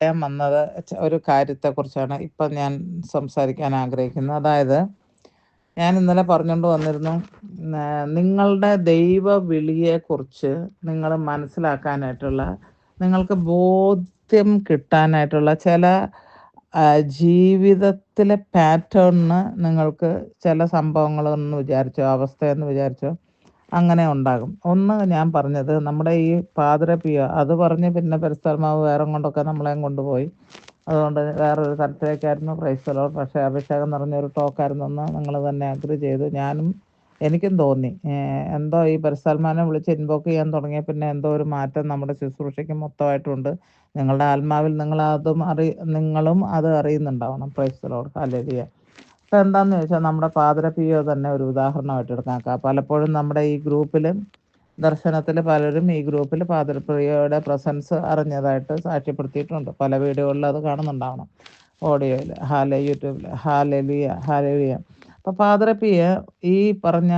പറയാൻ വന്നത് ഒരു കാര്യത്തെക്കുറിച്ചാണ് ഇപ്പം ഞാൻ സംസാരിക്കാൻ ആഗ്രഹിക്കുന്നത്. അതായത് ഞാൻ ഇന്നലെ പറഞ്ഞുകൊണ്ട് വന്നിരുന്നു, നിങ്ങളുടെ ദൈവ വിളിയെക്കുറിച്ച് നിങ്ങൾ മനസ്സിലാക്കാനായിട്ടുള്ള, നിങ്ങൾക്ക് ബോധ്യം കിട്ടാനായിട്ടുള്ള ചില ജീവിതത്തിലെ പാറ്റേണിന് നിങ്ങൾക്ക് ചില സംഭവങ്ങളെന്ന് വിചാരിച്ചോ, അവസ്ഥയെന്ന് വിചാരിച്ചോ അങ്ങനെ ഉണ്ടാകും. ഒന്ന് ഞാൻ പറഞ്ഞത് നമ്മുടെ ഈ പാതിര പിയ അത് പറഞ്ഞ് പിന്നെ പെരുസ്ഥലമാവ് വേറെ കൊണ്ടൊക്കെ നമ്മളെയും കൊണ്ടുപോയി. അതുകൊണ്ട് വേറൊരു തരത്തിലേക്കായിരുന്നു പ്രൈസ്തലോ. പക്ഷേ അഭിഷേകം നിറഞ്ഞൊരു ടോക്കായിരുന്നെന്ന് നിങ്ങൾ തന്നെ അഗ്രി ചെയ്തു. എനിക്കും തോന്നി എന്തോ ഈ പെരുസ്ഥലമാനെ വിളിച്ച് ഇൻവോക്ക് ചെയ്യാൻ തുടങ്ങിയ പിന്നെ എന്തോ ഒരു മാറ്റം നമ്മുടെ ശുശ്രൂഷയ്ക്ക് മൊത്തമായിട്ടുണ്ട്. നിങ്ങളുടെ ആത്മാവിൽ നിങ്ങളും അത് അറിയുന്നുണ്ടാവണം. പ്രൈസ്തലോ. ഹല്ലേലൂയ. ഇപ്പം എന്താണെന്ന് ചോദിച്ചാൽ നമ്മുടെ പാതിര പിയോ തന്നെ ഒരു ഉദാഹരണമായിട്ട് എടുക്കാം. പലപ്പോഴും നമ്മുടെ ഈ ഗ്രൂപ്പിൽ ദർശനത്തിൽ പലരും ഈ ഗ്രൂപ്പിൽ പാതിരപ്രിയയുടെ പ്രസൻസ് അറിഞ്ഞതായിട്ട് സാക്ഷ്യപ്പെടുത്തിയിട്ടുണ്ട്. പല വീഡിയോകളിൽ അത് കാണുന്നുണ്ടാവണം, ഓഡിയോയിൽ, യൂട്യൂബിൽ. ഹാലലുയ. അപ്പം പാതിരപ്പിയ ഈ പറഞ്ഞ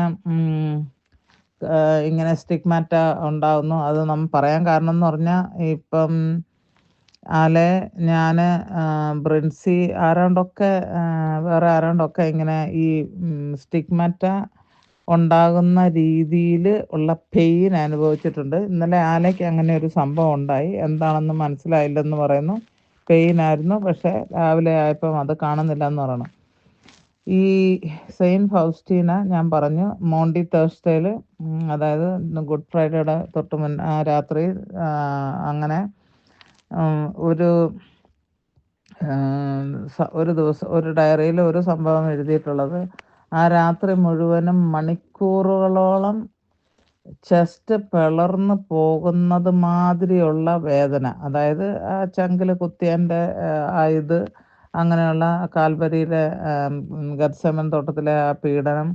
ഇങ്ങനെ സ്റ്റിഗ്മാറ്റ ഉണ്ടാകുന്നു. അത് നമ്മൾ പറയാൻ കാരണം എന്ന് പറഞ്ഞാൽ ഇപ്പം ഞാൻ ബ്രിൻസി വേറെ ആരാണ്ടൊക്കെ ഇങ്ങനെ ഈ സ്റ്റിഗ്മാറ്റ ഉണ്ടാകുന്ന രീതിയിൽ ഉള്ള പെയിൻ അനുഭവിച്ചിട്ടുണ്ട്. ഇന്നലെ ആലയ്ക്ക് അങ്ങനെ ഒരു സംഭവം ഉണ്ടായി. എന്താണെന്ന് മനസ്സിലായില്ലെന്ന് പറയുന്നു. പെയിൻ ആയിരുന്നു, പക്ഷേ രാവിലെ ആയപ്പം അത് കാണുന്നില്ല എന്ന് പറയണം. ഈ സെയിൻറ്റ് ഫൗസ്റ്റീന ഞാൻ പറഞ്ഞു മോണ്ടി തേഴ്സ്ഡേയിൽ, അതായത് ഗുഡ് ഫ്രൈഡേയുടെ തൊട്ട് രാത്രി അങ്ങനെ ഒരു ദിവസം ഒരു ഡയറിയിൽ ഒരു സംഭവം എഴുതിയിട്ടുള്ളത്, ആ രാത്രി മുഴുവനും മണിക്കൂറുകളോളം ചെസ്റ്റ് പിളർന്ന് പോകുന്നത് മാതിരിയുള്ള വേദന. അതായത് ആ ചങ്കിൽ കുത്തിയതിൻ്റെ ഇത് അങ്ങനെയുള്ള കാൽവരിയിലെ ഗത്സമൻ തോട്ടത്തിലെ ആ പീഡനം,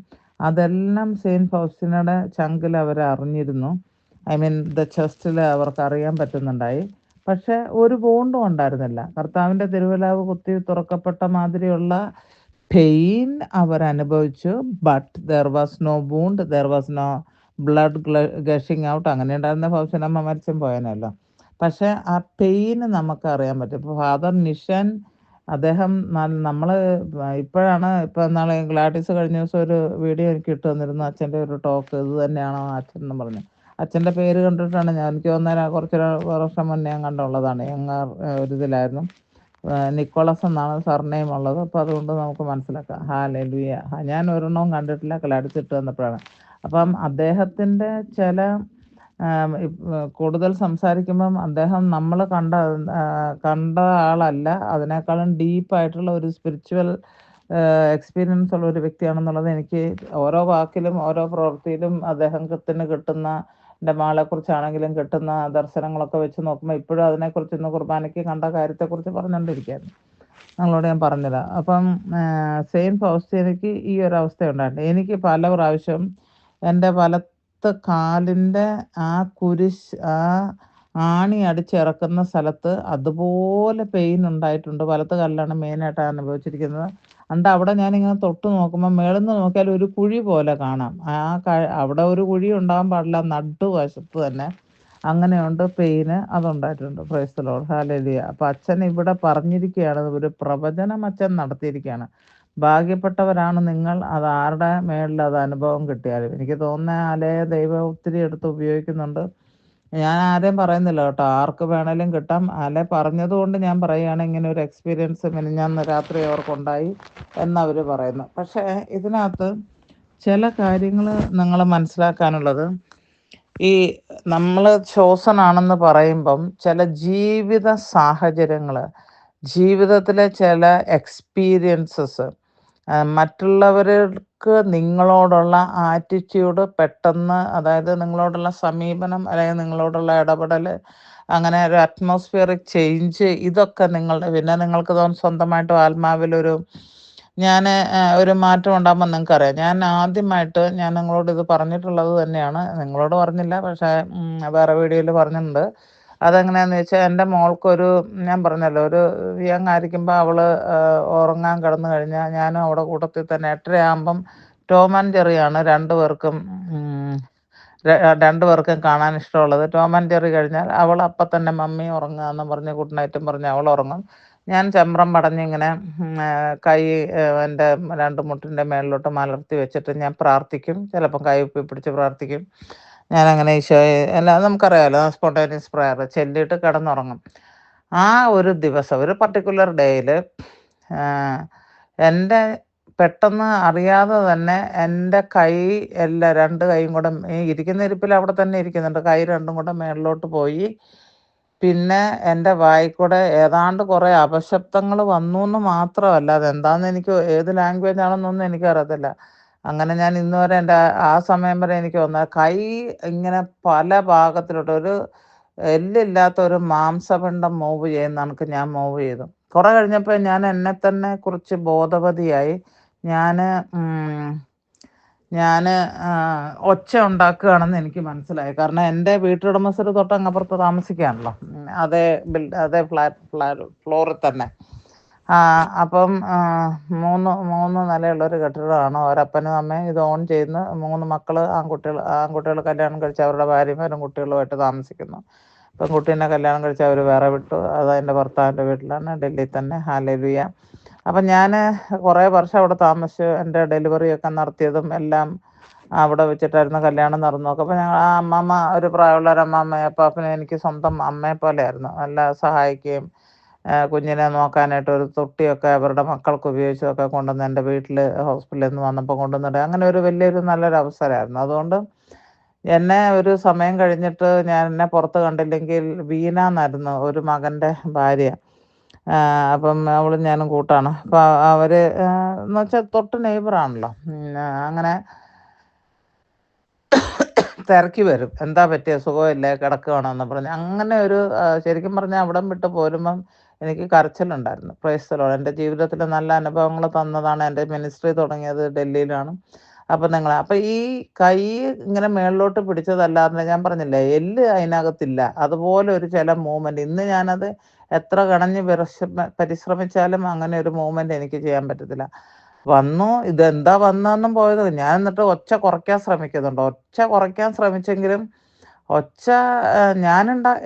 അതെല്ലാം സെയിൻറ്റ് ഫൗസ്റ്റീനയുടെ ചങ്കിൽ അവർ അറിഞ്ഞിരുന്നു. ദ ചെസ്റ്റിൽ അവർക്ക് അറിയാൻ പറ്റുന്നുണ്ടായി. പക്ഷെ ഒരു വൂണ്ടും ഉണ്ടായിരുന്നില്ല. കർത്താവിൻ്റെ തിരുവലാവ് കുത്തി തുറക്കപ്പെട്ട മാതിരിയുള്ള പെയിൻ അവരനുഭവിച്ചു. But there was no wound, there was no blood gushing out. അങ്ങനെ ഉണ്ടായിരുന്ന ഫൗസ്റ്റീനമ്മ മരിച്ചും പോയനല്ലോ. പക്ഷെ ആ പെയിന് നമുക്ക് അറിയാൻ പറ്റും. ഇപ്പോൾ ഫാദർ നിഷൻ അദ്ദേഹം നമ്മൾ ഇപ്പോഴാണ്, ഇപ്പം നാളെ ഗ്ലാഡീസ് കഴിഞ്ഞ ദിവസം ഒരു വീഡിയോ എനിക്ക് ഇട്ട് തന്നിരുന്നു. അച്ഛൻ്റെ ഒരു ടോക്ക് ഇത് തന്നെയാണോ അച്ഛൻ എന്ന് പറഞ്ഞു. അച്ഛൻ്റെ പേര് കണ്ടിട്ടാണ് എനിക്ക് തോന്നുന്നത് കുറച്ച് വർഷം മുന്നേ ഞാൻ കണ്ടുള്ളതാണ്. ഒരു ഇതിലായിരുന്നു. നിക്കോളസ് എന്നാണ് സർനെയിം ഉള്ളത്. അപ്പോൾ അതുകൊണ്ട് നമുക്ക് മനസ്സിലാക്കാം. ഹാലലുയ. ഞാൻ ഒരെണ്ണവും കണ്ടിട്ടില്ല, ഗ്ലാഡീസ് ഇട്ട് തന്നപ്പോഴാണ്. അപ്പം അദ്ദേഹത്തിൻ്റെ ചില കൂടുതൽ സംസാരിക്കുമ്പം അദ്ദേഹം നമ്മൾ കണ്ട ആളല്ല, അതിനേക്കാളും ഡീപ്പായിട്ടുള്ള ഒരു സ്പിരിച്വൽ എക്സ്പീരിയൻസ് ഉള്ള ഒരു വ്യക്തിയാണെന്നുള്ളത് എനിക്ക് ഓരോ വാക്കിലും ഓരോ പ്രവൃത്തിയിലും അദ്ദേഹത്തിന് കിട്ടുന്ന, എൻ്റെ മകളെക്കുറിച്ചാണെങ്കിലും കിട്ടുന്ന ദർശനങ്ങളൊക്കെ വെച്ച് നോക്കുമ്പോൾ ഇപ്പോഴും അതിനെക്കുറിച്ച് ഇന്ന് കുർബാനയ്ക്ക് കണ്ട കാര്യത്തെക്കുറിച്ച് പറഞ്ഞുകൊണ്ടിരിക്കുകയായിരുന്നു. നിങ്ങളോട് ഞാൻ പറഞ്ഞില്ല. അപ്പം സെയിൻറ്റ് ഫൗസ്റ്റീനയ്ക്ക് ഈ ഒരു അവസ്ഥ ഉണ്ടായിട്ടുണ്ട്. എനിക്ക് പല പ്രാവശ്യം എൻ്റെ വലത്ത് കാലിൻ്റെ ആ ആണി അടിച്ചിറക്കുന്ന സ്ഥലത്ത് അതുപോലെ പെയിൻ ഉണ്ടായിട്ടുണ്ട്. വലത്ത് കാലിലാണ് മെയിനായിട്ട് അനുഭവിച്ചിരിക്കുന്നത്. അവിടെ ഞാനിങ്ങനെ തൊട്ട് നോക്കുമ്പോൾ മേളിൽ നിന്ന് നോക്കിയാൽ ഒരു കുഴി പോലെ കാണാം. അവിടെ ഒരു കുഴി ഉണ്ടാകാൻ പാടില്ല, നടുവശത്ത് തന്നെ അങ്ങനെയുണ്ട് പെയിന്. അതുണ്ടായിട്ടുണ്ട്. Praise the Lord. ഹല്ലേലൂയ. അപ്പം അച്ഛൻ ഇവിടെ പറഞ്ഞിരിക്കുകയാണ്, ഒരു പ്രവചനം അച്ഛൻ നടത്തിയിരിക്കുകയാണ്. ഭാഗ്യപ്പെട്ടവരാണ് നിങ്ങൾ. അത് ആരുടെ മേളിൽ അത് അനുഭവം കിട്ടിയാലും. എനിക്ക് തോന്നുന്ന ദൈവം ഒത്തിരി എടുത്ത് ഉപയോഗിക്കുന്നുണ്ട്. ഞാൻ ആരെയും പറയുന്നില്ല കേട്ടോ, ആർക്ക് വേണേലും കിട്ടാം. പറഞ്ഞതുകൊണ്ട് ഞാൻ പറയുകയാണ്, ഇങ്ങനെ ഒരു എക്സ്പീരിയൻസ് മിനിഞ്ഞാന്ന് രാത്രി അവർക്കുണ്ടായി എന്നവർ പറയുന്നു. പക്ഷേ ഇതിനകത്ത് ചില കാര്യങ്ങൾ നിങ്ങൾ മനസ്സിലാക്കാനുള്ളത്, ഈ നമ്മൾ ചോസനാണെന്ന് പറയുമ്പം ചില ജീവിത സാഹചര്യങ്ങൾ, ജീവിതത്തിലെ ചില എക്സ്പീരിയൻസസ്, മറ്റുള്ളവർക്ക് നിങ്ങളോടുള്ള ആറ്റിറ്റ്യൂഡ് പെട്ടെന്ന്, അതായത് നിങ്ങളോടുള്ള സമീപനം അല്ലെങ്കിൽ നിങ്ങളോടുള്ള ഇടപെടൽ, അങ്ങനെ ഒരു അറ്റ്മോസ്ഫിയറിക് ചേഞ്ച്, ഇതൊക്കെ പിന്നെ നിങ്ങൾക്ക് സ്വന്തമായിട്ടും ആത്മാവിലൊരു ഒരു മാറ്റം ഉണ്ടാകുമ്പോൾ നിങ്ങൾക്കറിയാം. ഞാൻ ആദ്യമായിട്ട് നിങ്ങളോട് ഇത് പറഞ്ഞിട്ടുള്ളത് തന്നെയാണ്, നിങ്ങളോട് പറഞ്ഞില്ല, പക്ഷേ വേറെ വീഡിയോയിൽ പറഞ്ഞിട്ടുണ്ട്. അതെങ്ങനെയാണെന്ന് വെച്ചാൽ, എൻ്റെ മോൾക്കൊരു, ഞാൻ പറഞ്ഞല്ലോ, ഒരു യങ് ആയിരിക്കുമ്പോൾ അവൾ ഉറങ്ങാൻ കിടന്നു കഴിഞ്ഞാൽ ഞാനും അവിടെ കൂട്ടത്തിൽ തന്നെ 8:30 ആകുമ്പം ടോം ആൻഡ് ജെറിയാണ് രണ്ടുപേർക്കും 2 പേർക്കും കാണാൻ ഇഷ്ടമുള്ളത് ടോം ആൻഡ് ജെറി കഴിഞ്ഞാൽ അവൾ അപ്പം തന്നെ മമ്മി ഉറങ്ങുക എന്ന് പറഞ്ഞ് ഗുഡ് നൈറ്റും പറഞ്ഞ് അവൾ ഉറങ്ങും. ഞാൻ ചെമ്പ്രം പടഞ്ഞിങ്ങനെ കൈ എൻ്റെ 2 മുട്ടിൻ്റെ മേളിലോട്ട് മലർത്തി വെച്ചിട്ട് ഞാൻ പ്രാർത്ഥിക്കും. ചിലപ്പം കൈ പിടിച്ച് പ്രാർത്ഥിക്കും. ഞാനങ്ങനെ ഈശോയെ എല്ലാം നമുക്കറിയാമല്ലോ, സ്പോണ്ടേനിയസ് പ്രയർ ചൊല്ലിയിട്ട് കിടന്നുറങ്ങും. ആ ഒരു ദിവസം ഒരു പർട്ടിക്കുലർ ഡേയിൽ എൻ്റെ പെട്ടെന്ന് അറിയാതെ തന്നെ എൻ്റെ കൈ എല്ലാം 2 കൈയും കൂടെ ഈ ഇരിക്കുന്ന ഇരിപ്പിൽ അവിടെ തന്നെ ഇരിക്കുന്നുണ്ട്. കൈ 2ഉം കൂടെ മേളിലോട്ട് പോയി. പിന്നെ എൻ്റെ വായിക്കൂടെ ഏതാണ്ട് കുറേ അപശബ്ദങ്ങൾ വന്നൂന്ന് മാത്രമല്ല, അതെന്താന്ന് എനിക്ക് ഏത് ലാംഗ്വേജ് ആണെന്നൊന്നും എനിക്കറിയത്തില്ല. അങ്ങനെ ഞാൻ ഇന്ന് വരെ എൻ്റെ ആ സമയം വരെ എനിക്ക് കൈ ഇങ്ങനെ പല ഭാഗത്തിലോട്ട് ഒരു എല്ലില്ലാത്ത ഒരു മാംസപിണ്ഡം മൂവ് ചെയ്യുന്ന കണക്ക് ഞാൻ മൂവ് ചെയ്തു. കുറെ കഴിഞ്ഞപ്പോൾ ഞാൻ എന്നെ തന്നെ കുറിച്ച് ബോധവതിയായി. ഞാൻ ഒച്ച ഉണ്ടാക്കുകയാണെന്ന് എനിക്ക് മനസ്സിലായി. കാരണം എൻ്റെ വീട്ടുടമസ്ഥർ തൊട്ടങ്ങപ്പുറത്ത് താമസിക്കുകയാണല്ലോ, അതേ അതേ ഫ്ലോറിൽ തന്നെ. അപ്പം 3 നിലയുള്ളൊരു കെട്ടിടമാണ്. ഒരപ്പനും അമ്മയും ഇത് ഓൺ ചെയ്യുന്നു. 3 മക്കൾ ആൺകുട്ടികൾ കല്യാണം കഴിച്ച് അവരുടെ ഭാര്യമാരും കുട്ടികളുമായിട്ട് താമസിക്കുന്നു. പെൺകുട്ടീനെ കല്യാണം കഴിച്ച് അവർ വേറെ വിട്ടു. അത് എൻ്റെ ഭർത്താവിൻ്റെ വീട്ടിലാണ്, ഡൽഹിയിൽ തന്നെ. ഹല്ലേലൂയ. അപ്പം ഞാൻ കുറേ വർഷം അവിടെ താമസിച്ചു. എൻ്റെ ഡെലിവറിയൊക്കെ നടത്തിയതും എല്ലാം അവിടെ വെച്ചിട്ടായിരുന്നു. കല്യാണം നടന്നതൊക്കെ. അപ്പോൾ ഞങ്ങൾ ആ അമ്മമ്മ ഒരു പ്രായമുള്ള ഒരു അമ്മമ്മയും അപ്പാപ്പനും എനിക്ക് സ്വന്തം അമ്മയെ പോലെയായിരുന്നു. നല്ല സഹായിക്കുകയും കുഞ്ഞിനെ നോക്കാനായിട്ട് ഒരു തൊട്ടിയൊക്കെ അവരുടെ മക്കൾക്ക് ഉപയോഗിച്ചതൊക്കെ കൊണ്ടുവന്ന് എൻ്റെ വീട്ടിൽ ഹോസ്പിറ്റലിൽ നിന്ന് വന്നപ്പോൾ കൊണ്ടുവന്നിട്ട് അങ്ങനെ ഒരു വലിയൊരു നല്ലൊരു അവസരമായിരുന്നു. അതുകൊണ്ട് എന്നെ ഒരു സമയം കഴിഞ്ഞിട്ട് എന്നെ പുറത്ത് കണ്ടില്ലെങ്കിൽ വീണ എന്നായിരുന്നു ഒരു മകൻ്റെ ഭാര്യ. അപ്പം അവളും ഞാനും കൂട്ടാണ്. അപ്പോൾ അവർ എന്ന് വെച്ചാൽ തൊട്ട് നെയ്ബറാണല്ലോ. അങ്ങനെ തിരക്കി വരും, എന്താ പറ്റിയ, സുഖമില്ലേ, കിടക്കുകയാണോ എന്ന് പറഞ്ഞ്. അങ്ങനെ ഒരു ശരിക്കും പറഞ്ഞാൽ അവിടം വിട്ട് പോരുമ്പം എനിക്ക് കരച്ചിലുണ്ടായിരുന്നു. Price the Lord. എൻ്റെ ജീവിതത്തിൽ നല്ല അനുഭവങ്ങൾ തന്നതാണ്. എൻ്റെ മിനിസ്ട്രി തുടങ്ങിയത് ഡൽഹിയിലാണ്. അപ്പം ഈ കൈ ഇങ്ങനെ മേളിലോട്ട് പിടിച്ചതല്ലാതെ ഞാൻ പറഞ്ഞില്ലേ, എല്ല് അതിനകത്തില്ല. അതുപോലെ ഒരു ചില മൂവ്മെൻറ്റ് ഇന്ന് ഞാനത് എത്ര കണഞ്ഞ് പരിശ്രമിച്ചാലും അങ്ങനെ ഒരു മൂവ്മെൻറ്റ് എനിക്ക് ചെയ്യാൻ പറ്റത്തില്ല. വന്നു, ഇതെന്താ വന്നതെന്നും പോയത്. ഞാൻ എന്നിട്ട് ഒച്ച കുറയ്ക്കാൻ ശ്രമിക്കുന്നുണ്ട്. ഒച്ച കുറയ്ക്കാൻ ശ്രമിച്ചെങ്കിലും ഒച്ച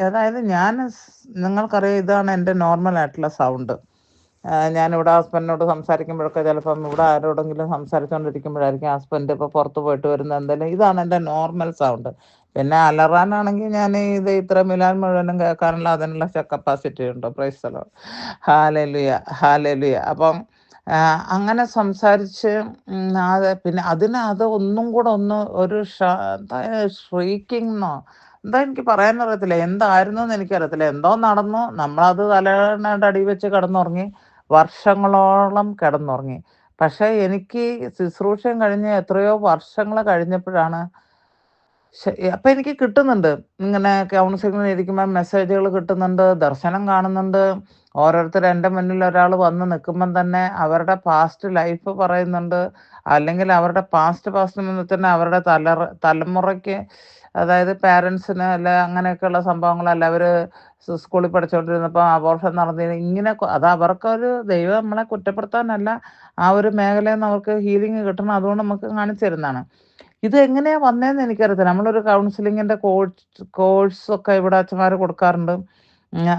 അതായത് നിങ്ങൾക്കറിയാം, ഇതാണ് എൻ്റെ നോർമലായിട്ടുള്ള സൗണ്ട്. ഞാനിവിടെ ഹസ്ബൻഡിനോട് സംസാരിക്കുമ്പോഴൊക്കെ ചിലപ്പം ഇവിടെ ആരോടെങ്കിലും സംസാരിച്ചുകൊണ്ടിരിക്കുമ്പോഴായിരിക്കും ഹസ്ബൻഡ് ഇപ്പോൾ പുറത്ത് പോയിട്ട് വരുന്ന എന്തെങ്കിലും, ഇതാണ് എൻ്റെ നോർമൽ സൗണ്ട്. പിന്നെ അലറാനാണെങ്കിൽ ഞാൻ ഇത് ഇത്ര മിലാൻ മുഴുവനും കേൾക്കാനുള്ള അതിനുള്ള കപ്പാസിറ്റി ഉണ്ട്. Price the Lord. Hallelujah, hallelujah. അപ്പം അങ്ങനെ സംസാരിച്ച് പിന്നെ അത് ഒന്നും കൂടെ ഒരു ഷ്രീക്കിങ്ങോ എന്താ എനിക്ക് പറയാനറിയത്തില്ല, എന്തായിരുന്നു എന്ന് എനിക്കറിയത്തില്ല. എന്തോ നടന്നു, നമ്മളത് തലയുടെ അടി വെച്ച് കിടന്നുറങ്ങി, വർഷങ്ങളോളം കിടന്നുറങ്ങി. പക്ഷേ എനിക്ക് ശുശ്രൂഷയും കഴിഞ്ഞ് എത്രയോ വർഷങ്ങൾ കഴിഞ്ഞപ്പോഴാണ് അപ്പം എനിക്ക് കിട്ടുന്നുണ്ട്. ഇങ്ങനെ കൗൺസിലിങ്ങിന് ഇരിക്കുമ്പോൾ മെസ്സേജുകൾ കിട്ടുന്നുണ്ട്, ദർശനം കാണുന്നുണ്ട്. ഓരോരുത്തർ എൻ്റെ മുന്നിൽ ഒരാൾ വന്ന് നിൽക്കുമ്പം തന്നെ അവരുടെ പാസ്റ്റ് ലൈഫ് പറയുന്നുണ്ട്. അല്ലെങ്കിൽ അവരുടെ പാസ്റ്റ് തന്നെ അവരുടെ തലമുറയ്ക്ക്, അതായത് പാരൻസിന് അങ്ങനെയൊക്കെയുള്ള സംഭവങ്ങളല്ല. അവർ സ്കൂളിൽ പഠിച്ചുകൊണ്ടിരുന്നപ്പോൾ അബോർഷൻ നടന്നില്ല, ഇങ്ങനെ അത് അവർക്കൊരു ദൈവം നമ്മളെ കുറ്റപ്പെടുത്താനല്ല, ആ ഒരു മേഖലയിൽ നിന്ന് അവർക്ക് ഹീലിംഗ് കിട്ടണം. അതുകൊണ്ട് നമുക്ക് കാണിച്ചു തരുന്നതാണ്. ഇത് എങ്ങനെയാ വന്നേന്ന് എനിക്കറിയത്തില്ല. നമ്മളൊരു കൗൺസിലിങ്ങിൻ്റെ കോഴ്സൊക്കെ ഇവിടെ അച്ഛന്മാർ കൊടുക്കാറുണ്ട്.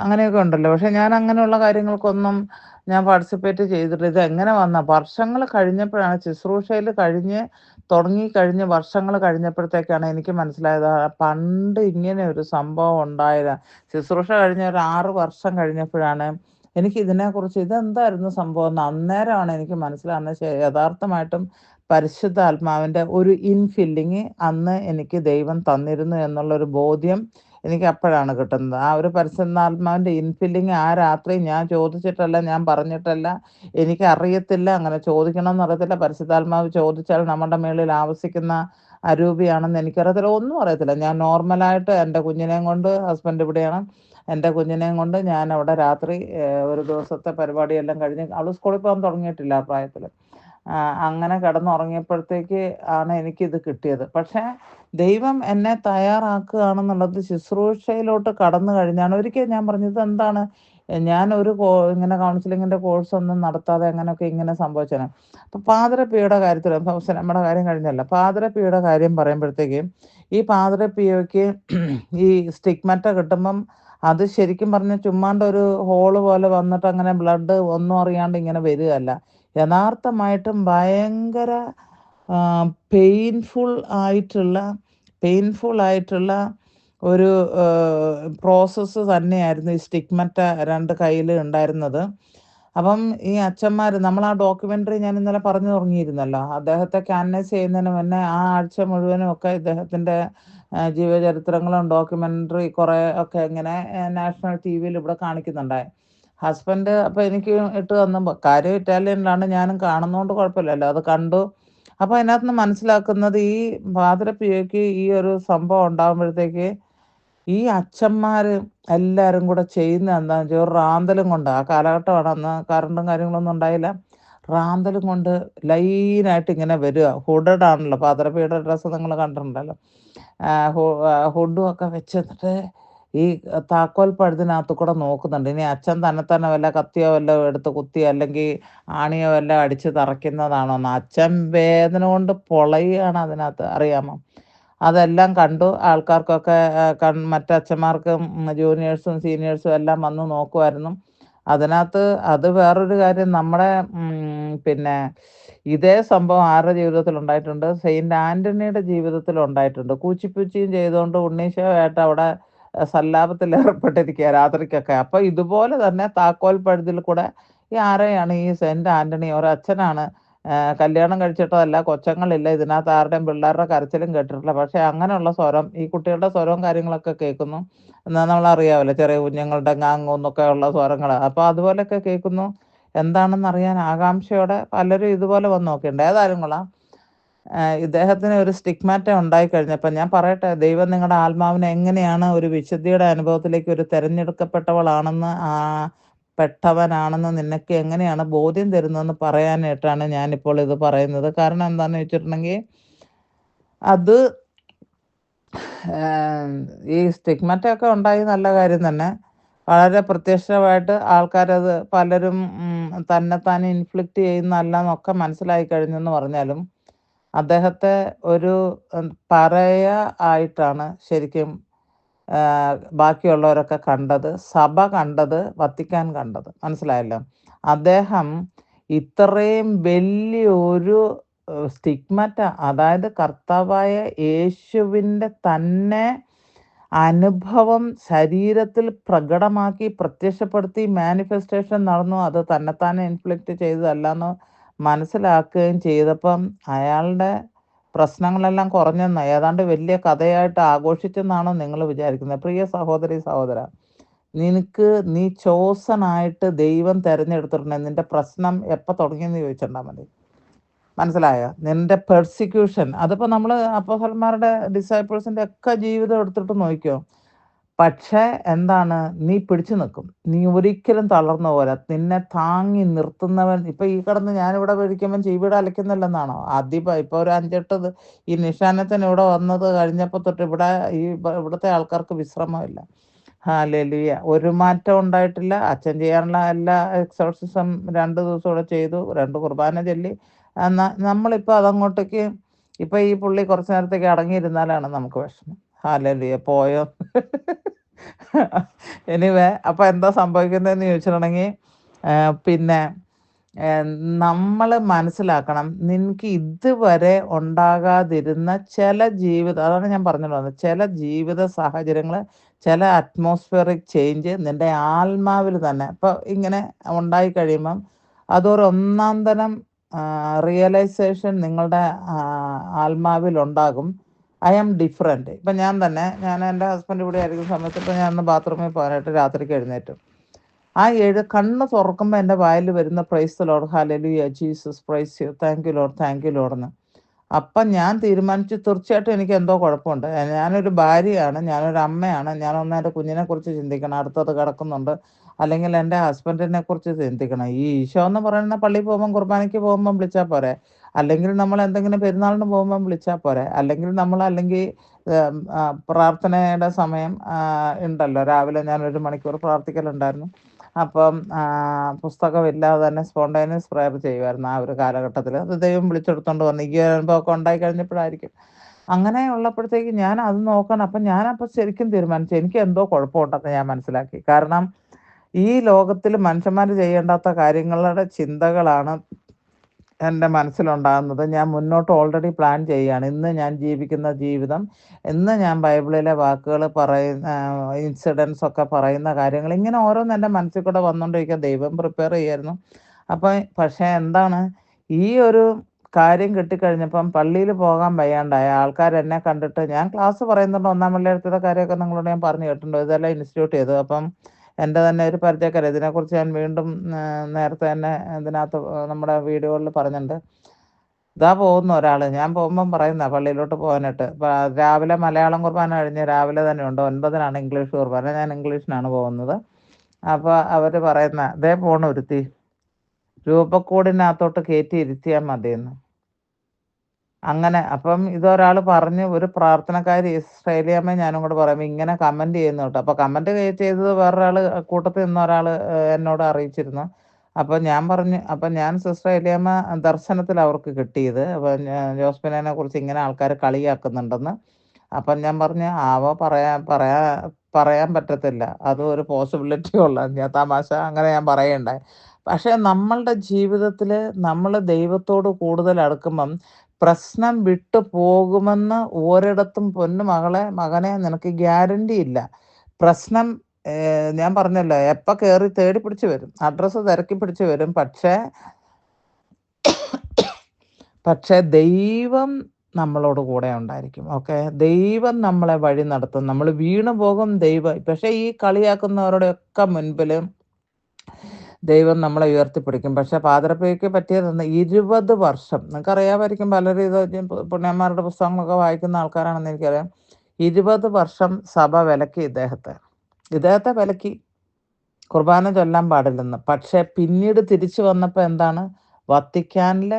അങ്ങനെയൊക്കെ ഉണ്ടല്ലോ. പക്ഷേ ഞാൻ അങ്ങനെയുള്ള കാര്യങ്ങൾക്കൊന്നും ഞാൻ പാർട്ടിസിപ്പേറ്റ് ചെയ്തിട്ടില്ല. ഇത് എങ്ങനെ വർഷങ്ങൾ കഴിഞ്ഞപ്പോഴാണ്, ശുശ്രൂഷയിൽ തുടങ്ങിക്കഴിഞ്ഞ് വർഷങ്ങൾ കഴിഞ്ഞപ്പോഴത്തേക്കാണ് എനിക്ക് മനസ്സിലായത്, പണ്ട് ഇങ്ങനെ ഒരു സംഭവം ഉണ്ടായത്. ശുശ്രൂഷ കഴിഞ്ഞ് ഒരു 6 വർഷം കഴിഞ്ഞപ്പോഴാണ് എനിക്ക് ഇതിനെക്കുറിച്ച് ഇതെന്തായിരുന്നു സംഭവം എന്ന് അന്നേരമാണ് എനിക്ക് മനസ്സിലാകുന്നത്. യഥാർത്ഥമായിട്ടും പരിശുദ്ധാത്മാവിൻ്റെ ഒരു ഇൻഫില്ലിങ് അന്ന് എനിക്ക് ദൈവം തന്നിരുന്നു എന്നുള്ളൊരു ബോധ്യം എനിക്ക് അപ്പോഴാണ് കിട്ടുന്നത്. ആ ഒരു പരിശുദ്ധാത്മാവിൻ്റെ ഇൻഫില്ലിങ് ആ രാത്രി ഞാൻ ചോദിച്ചിട്ടല്ല, ഞാൻ പറഞ്ഞിട്ടല്ല, എനിക്കറിയത്തില്ല, അങ്ങനെ ചോദിക്കണമെന്ന് അറിയത്തില്ല. പരിശുദ്ധാത്മാവ് ചോദിച്ചാൽ നമ്മുടെ മേളിൽ ആവസിക്കുന്ന അരൂപിയാണെന്ന് എനിക്കറിയത്തില്ല, ഒന്നും അറിയത്തില്ല. ഞാൻ നോർമലായിട്ട് എൻ്റെ കുഞ്ഞിനെയും കൊണ്ട്, ഹസ്ബൻഡ് ഇവിടെയാണ്, എൻ്റെ കുഞ്ഞിനെയും കൊണ്ട് ഞാൻ അവിടെ രാത്രി ഒരു ദിവസത്തെ പരിപാടിയെല്ലാം കഴിഞ്ഞ്, അവൾ സ്കൂളിൽ പോകാൻ തുടങ്ങിയിട്ടില്ല ആ പ്രായത്തിൽ, അങ്ങനെ കിടന്നുറങ്ങിയപ്പോഴത്തേക്ക് ആണ് എനിക്കിത് കിട്ടിയത്. പക്ഷേ ദൈവം എന്നെ തയ്യാറാക്കുകയാണെന്നുള്ളത് ശുശ്രൂഷയിലോട്ട് കടന്നു കഴിഞ്ഞാണ്. ഒരിക്കൽ ഞാൻ പറഞ്ഞത്, എന്താണ് ഞാനൊരു ഇങ്ങനെ കൗൺസിലിങ്ങിൻ്റെ കോഴ്സൊന്നും നടത്താതെ അങ്ങനെയൊക്കെ ഇങ്ങനെ സംഭവിച്ചതാണ്. അപ്പോൾ പാതിരപ്പിയുടെ കാര്യത്തിൽ നമ്മുടെ കാര്യം കഴിഞ്ഞല്ല. പാതിരപ്പിയുടെ കാര്യം പറയുമ്പോഴത്തേക്കും ഈ പാതിരപ്പിയയ്ക്ക് ഈ സ്റ്റിഗ്മറ്റ കിട്ടുമ്പം അത് ശരിക്കും പറഞ്ഞാൽ ചുമ്മാണ്ട് ഒരു ഹോള് പോലെ വന്നിട്ട് അങ്ങനെ ബ്ലഡ് ഒന്നും അറിയാണ്ട് ഇങ്ങനെ വരികയല്ല. യഥാർത്ഥമായിട്ടും ഭയങ്കര പെയിൻഫുൾ ആയിട്ടുള്ള ഒരു പ്രോസസ്സ് തന്നെയായിരുന്നു ഈ സ്റ്റിഗ്മറ്റ 2 കയ്യിൽ ഉണ്ടായിരുന്നത്. അപ്പം ഈ അച്ഛന്മാർ നമ്മൾ ആ ഡോക്യുമെൻ്ററി ഞാൻ ഇന്നലെ പറഞ്ഞു തുടങ്ങിയിരുന്നല്ലോ. അദ്ദേഹത്തെ കാനനൈസ് ചെയ്യുന്നതിന് മുന്നേ ആ ആഴ്ച മുഴുവനും ഒക്കെ ഇദ്ദേഹത്തിൻ്റെ ജീവചരിത്രങ്ങളും ഡോക്യുമെൻ്ററി കുറേ ഒക്കെ ഇങ്ങനെ നാഷണൽ ടിവിയിൽ ഇവിടെ കാണിക്കുന്നുണ്ടായി. ഹസ്ബൻഡ് അപ്പോൾ എനിക്ക് ഇട്ട് തന്നപ്പോൾ കാര്യം ഇറ്റാലിയനിലാണ്, ഞാനും കാണുന്നതുകൊണ്ട് കുഴപ്പമില്ലല്ലോ. അത് കണ്ടു. അപ്പോൾ അതിനകത്ത് നിന്ന് മനസ്സിലാക്കുന്നത് ഈ പാതിരപ്പിയയ്ക്ക് ഈ ഒരു സംഭവം ഉണ്ടാകുമ്പോഴത്തേക്ക് ഈ അച്ഛന്മാർ എല്ലാവരും കൂടെ ചെയ്യുന്ന എന്താണെന്ന് വെച്ചാൽ ഒരു റാന്തലും കൊണ്ട്, ആ കാലഘട്ടമാണ്, അന്ന് കറണ്ടും കാര്യങ്ങളൊന്നും ഉണ്ടായില്ല, റാന്തലും കൊണ്ട് ലൈനായിട്ട് ഇങ്ങനെ വരിക. ഹുഡഡ് ആണല്ലോ, പാതിരപ്പിയുടെ ഡ്രസ്സ് നിങ്ങൾ കണ്ടിട്ടുണ്ടല്ലോ. ഹുഡും ഒക്കെ വെച്ച് എന്നിട്ട് ഈ താക്കോൽ പഴുതിനകത്ത് കൂടെ നോക്കുന്നുണ്ട്. ഇനി അച്ഛൻ തന്നെ വല്ല കത്തിയോ വല്ലോ എടുത്ത് കുത്തി അല്ലെങ്കിൽ ആണിയോ വല്ല അടിച്ച് തറയ്ക്കുന്നതാണോന്ന്. അച്ഛൻ വേദന കൊണ്ട് പൊളയുകയാണ് അതിനകത്ത്, അറിയാമോ? അതെല്ലാം കണ്ടു. ആൾക്കാർക്കൊക്കെ മറ്റച്ഛന്മാർക്കും ജൂനിയേഴ്സും സീനിയേഴ്സും എല്ലാം വന്ന് നോക്കുമായിരുന്നു. അതിനകത്ത് അത് വേറൊരു കാര്യം, നമ്മുടെ പിന്നെ ഇതേ സംഭവം ആരുടെ ജീവിതത്തിൽ ഉണ്ടായിട്ടുണ്ട്? സെയിൻറ്റ് ആൻ്റണിയുടെ ജീവിതത്തിൽ ഉണ്ടായിട്ടുണ്ട്. കൂച്ചിപ്പൂച്ചിയും ചെയ്തുകൊണ്ട് ഉണ്ണീശോയായിട്ട് അവിടെ സല്ലാപത്തിൽ ഏർപ്പെട്ടിരിക്കുക രാത്രിക്കൊക്കെ. അപ്പോൾ ഇതുപോലെ തന്നെ താക്കോൽ പഴുതിൽ കൂടെ ഈ ആരെയാണ് ഈ സെയിൻറ്റ് ആൻ്റണി, ഒരച്ഛനാണ്, കല്യാണം കഴിച്ചിട്ടതല്ല, കൊച്ചങ്ങളില്ല, ഇതിനകത്ത് ആരുടെയും പിള്ളേരുടെ കരച്ചിലും കേട്ടിട്ടില്ല. പക്ഷേ അങ്ങനെയുള്ള സ്വരം, ഈ കുട്ടികളുടെ സ്വരവും കാര്യങ്ങളൊക്കെ കേൾക്കുന്നു. എന്നാൽ നമ്മളറിയാമല്ലോ, ചെറിയ കുഞ്ഞുങ്ങളുടെ ngാങ്ങു എന്നൊക്കെ ഉള്ള സ്വരങ്ങൾ. അപ്പോൾ അതുപോലെയൊക്കെ കേൾക്കുന്നു. എന്താണെന്നറിയാൻ ആകാംക്ഷയോടെ പലരും ഇതുപോലെ വന്ന് നോക്കിയിട്ടുണ്ട്. ഏതായാലും കൊള്ളാം, ഇദ്ദേഹത്തിന് ഒരു സ്റ്റിഗ്മാറ്റ ഉണ്ടായിക്കഴിഞ്ഞപ്പോൾ ഞാൻ പറയട്ടെ, ദൈവം നിങ്ങളുടെ ആത്മാവിനെ എങ്ങനെയാണ് ഒരു വിശുദ്ധിയുടെ അനുഭവത്തിലേക്ക് ഒരു തിരഞ്ഞെടുക്കപ്പെട്ടവളാണെന്ന് പെട്ടവനാണെന്ന് നിനക്ക് എങ്ങനെയാണ് ബോധ്യം തരുന്നതെന്ന് പറയാനായിട്ടാണ് ഞാനിപ്പോൾ ഇത് പറയുന്നത്. കാരണം എന്താണെന്ന് വെച്ചിട്ടുണ്ടെങ്കിൽ അത് ഈ സ്റ്റിഗ്മറ്റൊക്കെ ഉണ്ടായി നല്ല കാര്യം തന്നെ. വളരെ പ്രത്യക്ഷമായിട്ട് ആൾക്കാരത് പലരും തന്നെത്താനെ ഇൻഫ്ലിക്റ്റ് ചെയ്യുന്നതല്ല എന്നൊക്കെ മനസ്സിലായി കഴിഞ്ഞെന്ന് പറഞ്ഞാലും അദ്ദേഹത്തെ ഒരു പറയ ആയിട്ടാണ് ശരിക്കും ബാക്കിയുള്ളവരൊക്കെ കണ്ടത്, സഭ കണ്ടത്, വത്തിക്കാൻ കണ്ടത്. മനസ്സിലായല്ലോ? അദ്ദേഹം ഇത്രയും വലിയൊരു സ്റ്റിഗ്മറ്റ, അതായത് കർത്താവായ യേശുവിൻ്റെ തന്നെ അനുഭവം ശരീരത്തിൽ പ്രകടമാക്കി പ്രത്യക്ഷപ്പെടുത്തി മാനിഫെസ്റ്റേഷൻ നടന്നു. അത് തന്നെത്താനെ ഇൻഫ്ലിക്റ്റ് ചെയ്തതല്ലെന്ന് മനസ്സിലാക്കുകയും ചെയ്തപ്പം അയാളുടെ പ്രശ്നങ്ങളെല്ലാം കുറഞ്ഞെന്ന്, ഏതാണ്ട് വലിയ കഥയായിട്ട് ആഘോഷിച്ചെന്നാണോ നിങ്ങൾ വിചാരിക്കുന്നത്? പ്രിയ സഹോദരി സഹോദര, നീ ചോസനായിട്ട് ദൈവം തിരഞ്ഞെടുത്തിട്ടുണ്ട്. നിൻ്റെ പ്രശ്നം എപ്പോൾ തുടങ്ങിയെന്ന് ചോദിച്ചിട്ടുണ്ടാൽ മതി. മനസ്സിലായോ? നിൻ്റെ പെർസിക്യൂഷൻ, അതിപ്പോൾ നമ്മൾ അപ്പോസ്തലന്മാരുടെ ഡിസൈപ്പിൾസിൻ്റെ ഒക്കെ ജീവിതം എടുത്തിട്ട് നോക്കിയോ. പക്ഷേ എന്താണ്, നീ പിടിച്ചു നിൽക്കും, നീ ഒരിക്കലും തളർന്നു പോരാ. നിന്നെ താങ്ങി നിർത്തുന്നവൻ. ഇപ്പം ഈ കിടന്ന് ഞാനിവിടെ വിളിക്കുമ്പം ചീവിട അലക്കുന്നില്ലെന്നാണോ? ഇപ്പോൾ ഒരു 5-8 ഈ നിശാനത്തിന് ഇവിടെ വന്നത് കഴിഞ്ഞപ്പോൾ തൊട്ട് ഇവിടുത്തെ ആൾക്കാർക്ക് വിശ്രമമില്ല. ഹല്ലേലൂയ. ഒരു മാറ്റം ഉണ്ടായിട്ടില്ല. അച്ഛൻ ചെയ്യാനുള്ള എല്ലാ എക്സോർസിസം 2 ദിവസം ഇവിടെ ചെയ്തു, 2 കുർബാന ചൊല്ലി. നമ്മളിപ്പോൾ അതങ്ങോട്ടേക്ക്, ഇപ്പം ഈ പുള്ളി കുറച്ച് നേരത്തേക്ക് അടങ്ങിയിരുന്നാലാണ് നമുക്ക് വിഷമം. ഹല്ലേലൂയ. പോയോ? എനിവേ, അപ്പോൾ എന്താ സംഭവിക്കുന്നതെന്ന് ചോദിച്ചിട്ടുണ്ടെങ്കിൽ പിന്നെ നമ്മൾ മനസ്സിലാക്കണം, നിനക്ക് ഇതുവരെ ഉണ്ടാകാതിരുന്ന ചില അതാണ് ഞാൻ പറഞ്ഞു വന്നത്, ചില ജീവിത സാഹചര്യങ്ങൾ, ചില അറ്റ്മോസ്ഫിയറിക് ചേഞ്ച് നിൻ്റെ ആത്മാവിൽ തന്നെ ഇപ്പോൾ ഇങ്ങനെ ഉണ്ടായി കഴിയുമ്പം അതൊരു ഒന്നാം തരം റിയലൈസേഷൻ നിങ്ങളുടെ ആത്മാവിലുണ്ടാകും. I am different. ഇപ്പം ഞാൻ എൻ്റെ ഹസ്ബൻഡ് ഇവിടെ ആയിരിക്കുന്ന സമയത്ത് ഇപ്പോൾ ഞാൻ ഒന്ന് ബാത്റൂമിൽ പോകാനായിട്ട് രാത്രിക്ക് എഴുന്നേറ്റു. ആ കണ്ണ് തുറക്കുമ്പോൾ എൻ്റെ വായിൽ വരുന്ന praise the Lord, hallelujah, Jesus praise you, thank you Lord, thank you Lord എന്ന്. അപ്പം ഞാൻ തീരുമാനിച്ചു, തീർച്ചയായിട്ടും എനിക്ക് എന്തോ കുഴപ്പമുണ്ട്. ഞാനൊരു ഭാര്യയാണ്, ഞാനൊരു അമ്മയാണ്, ഞാനൊന്ന് എൻ്റെ കുഞ്ഞിനെക്കുറിച്ച് ചിന്തിക്കണം, അടുത്തത് കിടക്കുന്നുണ്ട്, അല്ലെങ്കിൽ എൻ്റെ ഹസ്ബൻഡിനെ കുറിച്ച് ചിന്തിക്കണം. ഈ ഈശോ എന്ന് പറയുന്ന പള്ളിയിൽ പോകുമ്പം കുർബാനയ്ക്ക് പോകുമ്പം വിളിച്ചാൽ പോരെ? അല്ലെങ്കിൽ നമ്മൾ എന്തെങ്കിലും പെരുന്നാളിന് പോകുമ്പം വിളിച്ചാൽ പോരെ? അല്ലെങ്കിൽ പ്രാർത്ഥനയുടെ സമയം ഉണ്ടല്ലോ, രാവിലെ ഞാൻ 1 മണിക്കൂർ പ്രാർത്ഥിക്കലുണ്ടായിരുന്നു. അപ്പം പുസ്തകമില്ലാതെ തന്നെ സ്പോണ്ടേനിയസ് പ്രയർ ചെയ്യുമായിരുന്നു ആ ഒരു കാലഘട്ടത്തിൽ. അത് ദൈവം വിളിച്ചെടുത്തോണ്ട് വന്നു. ഈ അനുഭവമൊക്കെ ഉണ്ടായി കഴിഞ്ഞപ്പോഴായിരിക്കും. അങ്ങനെ ഉള്ളപ്പോഴത്തേക്ക് ഞാൻ അത് നോക്കണം. അപ്പം ഞാനപ്പോൾ ശരിക്കും തീരുമാനിച്ചു എനിക്ക് എന്തോ കുഴപ്പമുണ്ടെന്ന് ഞാൻ മനസ്സിലാക്കി. കാരണം ഈ ലോകത്തിൽ മനുഷ്യന്മാർ ചെയ്യേണ്ടാത്ത കാര്യങ്ങളുടെ ചിന്തകളാണ് എൻ്റെ മനസ്സിലുണ്ടാകുന്നത്. ഞാൻ മുന്നോട്ട് ഓൾറെഡി പ്ലാൻ ചെയ്യുകയാണ്. ഇന്ന് ഞാൻ ജീവിക്കുന്ന ജീവിതം, ഇന്ന് ഞാൻ ബൈബിളിലെ വാക്കുകൾ പറയുന്ന ഇൻസിഡൻസ് ഒക്കെ പറയുന്ന കാര്യങ്ങൾ ഇങ്ങനെ ഓരോന്ന് എൻ്റെ മനസ്സിൽ കൂടെ വന്നുകൊണ്ടിരിക്കുക. ദൈവം പ്രിപ്പയർ ചെയ്യായിരുന്നു. അപ്പം പക്ഷേ എന്താണ് ഈ ഒരു കാര്യം കിട്ടിക്കഴിഞ്ഞപ്പം പള്ളിയിൽ പോകാൻ വയ്യാണ്ടായ ആൾക്കാർ എന്നെ കണ്ടിട്ട് ഞാൻ ക്ലാസ് പറയുന്നുണ്ട്. 1-ാം വെള്ളിയാഴ്ചത്തെ കാര്യമൊക്കെ നിങ്ങളോട് ഞാൻ പറഞ്ഞു കേട്ടിട്ടുണ്ട്. ഇതെല്ലാം ഇൻസ്റ്റിറ്റ്യൂട്ട് ചെയ്തു. അപ്പം എൻ്റെ തന്നെ ഒരു പരിചയക്കാരൻ ഇതിനെക്കുറിച്ച് ഞാൻ വീണ്ടും നേരത്തെ തന്നെ ഇതിനകത്ത് നമ്മുടെ വീഡിയോകളിൽ പറഞ്ഞിട്ടുണ്ട്. ഇതാ പോകുന്നു ഒരാൾ. ഞാൻ പോകുമ്പം പറയുന്ന പള്ളിയിലോട്ട് പോകാനായിട്ട്. രാവിലെ മലയാളം കുർബാന കഴിഞ്ഞ് രാവിലെ തന്നെ ഉണ്ട്. 9-നാണ് ഇംഗ്ലീഷ് കുർബാന. ഞാൻ ഇംഗ്ലീഷിനാണ് പോകുന്നത്. അപ്പോൾ അവർ പറയുന്ന ദേ പോണു ഒരുത്തി, രൂപക്കൂടിനകത്തോട്ട് കയറ്റി ഇരുത്തിയാൽ മതിയെന്ന്. അങ്ങനെ അപ്പം ഇതൊരാൾ പറഞ്ഞ് ഒരു പ്രാർത്ഥനക്കാരി ഇസ്രായേലിയമ്മ ഞാനും കൂടെ പറയുമ്പോൾ ഇങ്ങനെ കമന്റ് ചെയ്യുന്നു കേട്ടോ. അപ്പോൾ കമന്റ് ചെയ്തത് വേറൊരാൾ കൂട്ടത്തിൽ നിന്ന് ഒരാൾ എന്നോട് അറിയിച്ചിരുന്നു. അപ്പോൾ ഞാൻ പറഞ്ഞു, അപ്പം ഞാൻ സിസ്റ്റർ ഏലിയാമ്മ ദർശനത്തിൽ അവർക്ക് കിട്ടിയത്. അപ്പം ജോസ്മിനെ കുറിച്ച് ഇങ്ങനെ ആൾക്കാർ കളിയാക്കുന്നുണ്ടെന്ന്. അപ്പം ഞാൻ പറഞ്ഞു പറയാൻ പറ്റത്തില്ല, അതും ഒരു പോസിബിലിറ്റി ഉള്ള ഞാൻ തമാശ അങ്ങനെ ഞാൻ പറയണ്ടായി. പക്ഷേ നമ്മളുടെ ജീവിതത്തിൽ നമ്മൾ ദൈവത്തോട് കൂടുതൽ അടുക്കുമ്പം പ്രശ്നം വിട്ടു പോകുമെന്ന് ഒരിടത്തും പൊന്നു മകനെ നിനക്ക് ഗ്യാരണ്ടി ഇല്ല. പ്രശ്നം ഞാൻ പറഞ്ഞല്ലോ എപ്പോൾ കയറി തേടി പിടിച്ച് വരും, അഡ്രസ്സ് തിരക്കി പിടിച്ച് വരും. പക്ഷേ ദൈവം നമ്മളോട് കൂടെ ഉണ്ടായിരിക്കും. ഓക്കെ, ദൈവം നമ്മളെ വഴി നടത്തും. നമ്മൾ വീണു പോകും ദൈവം. പക്ഷേ ഈ കളിയാക്കുന്നവരുടെയൊക്കെ മുൻപിൽ ദൈവം നമ്മളെ ഉയർത്തിപ്പിടിക്കും. പക്ഷേ പാതിരപ്പയ്ക്ക് പറ്റിയതെന്ന് 20 വർഷം നിങ്ങൾക്കറിയാമായിരിക്കും. പലരും ഇത് പുണ്യന്മാരുടെ പുസ്തകങ്ങളൊക്കെ വായിക്കുന്ന ആൾക്കാരാണെന്ന് എനിക്കറിയാം. 20 വർഷം സഭ വിലക്കി ഇദ്ദേഹത്തെ വിലക്കി കുർബാന ചൊല്ലാൻ പാടില്ലെന്ന്. പക്ഷേ പിന്നീട് തിരിച്ചു വന്നപ്പോൾ എന്താണ്, വത്തിക്കാനിലെ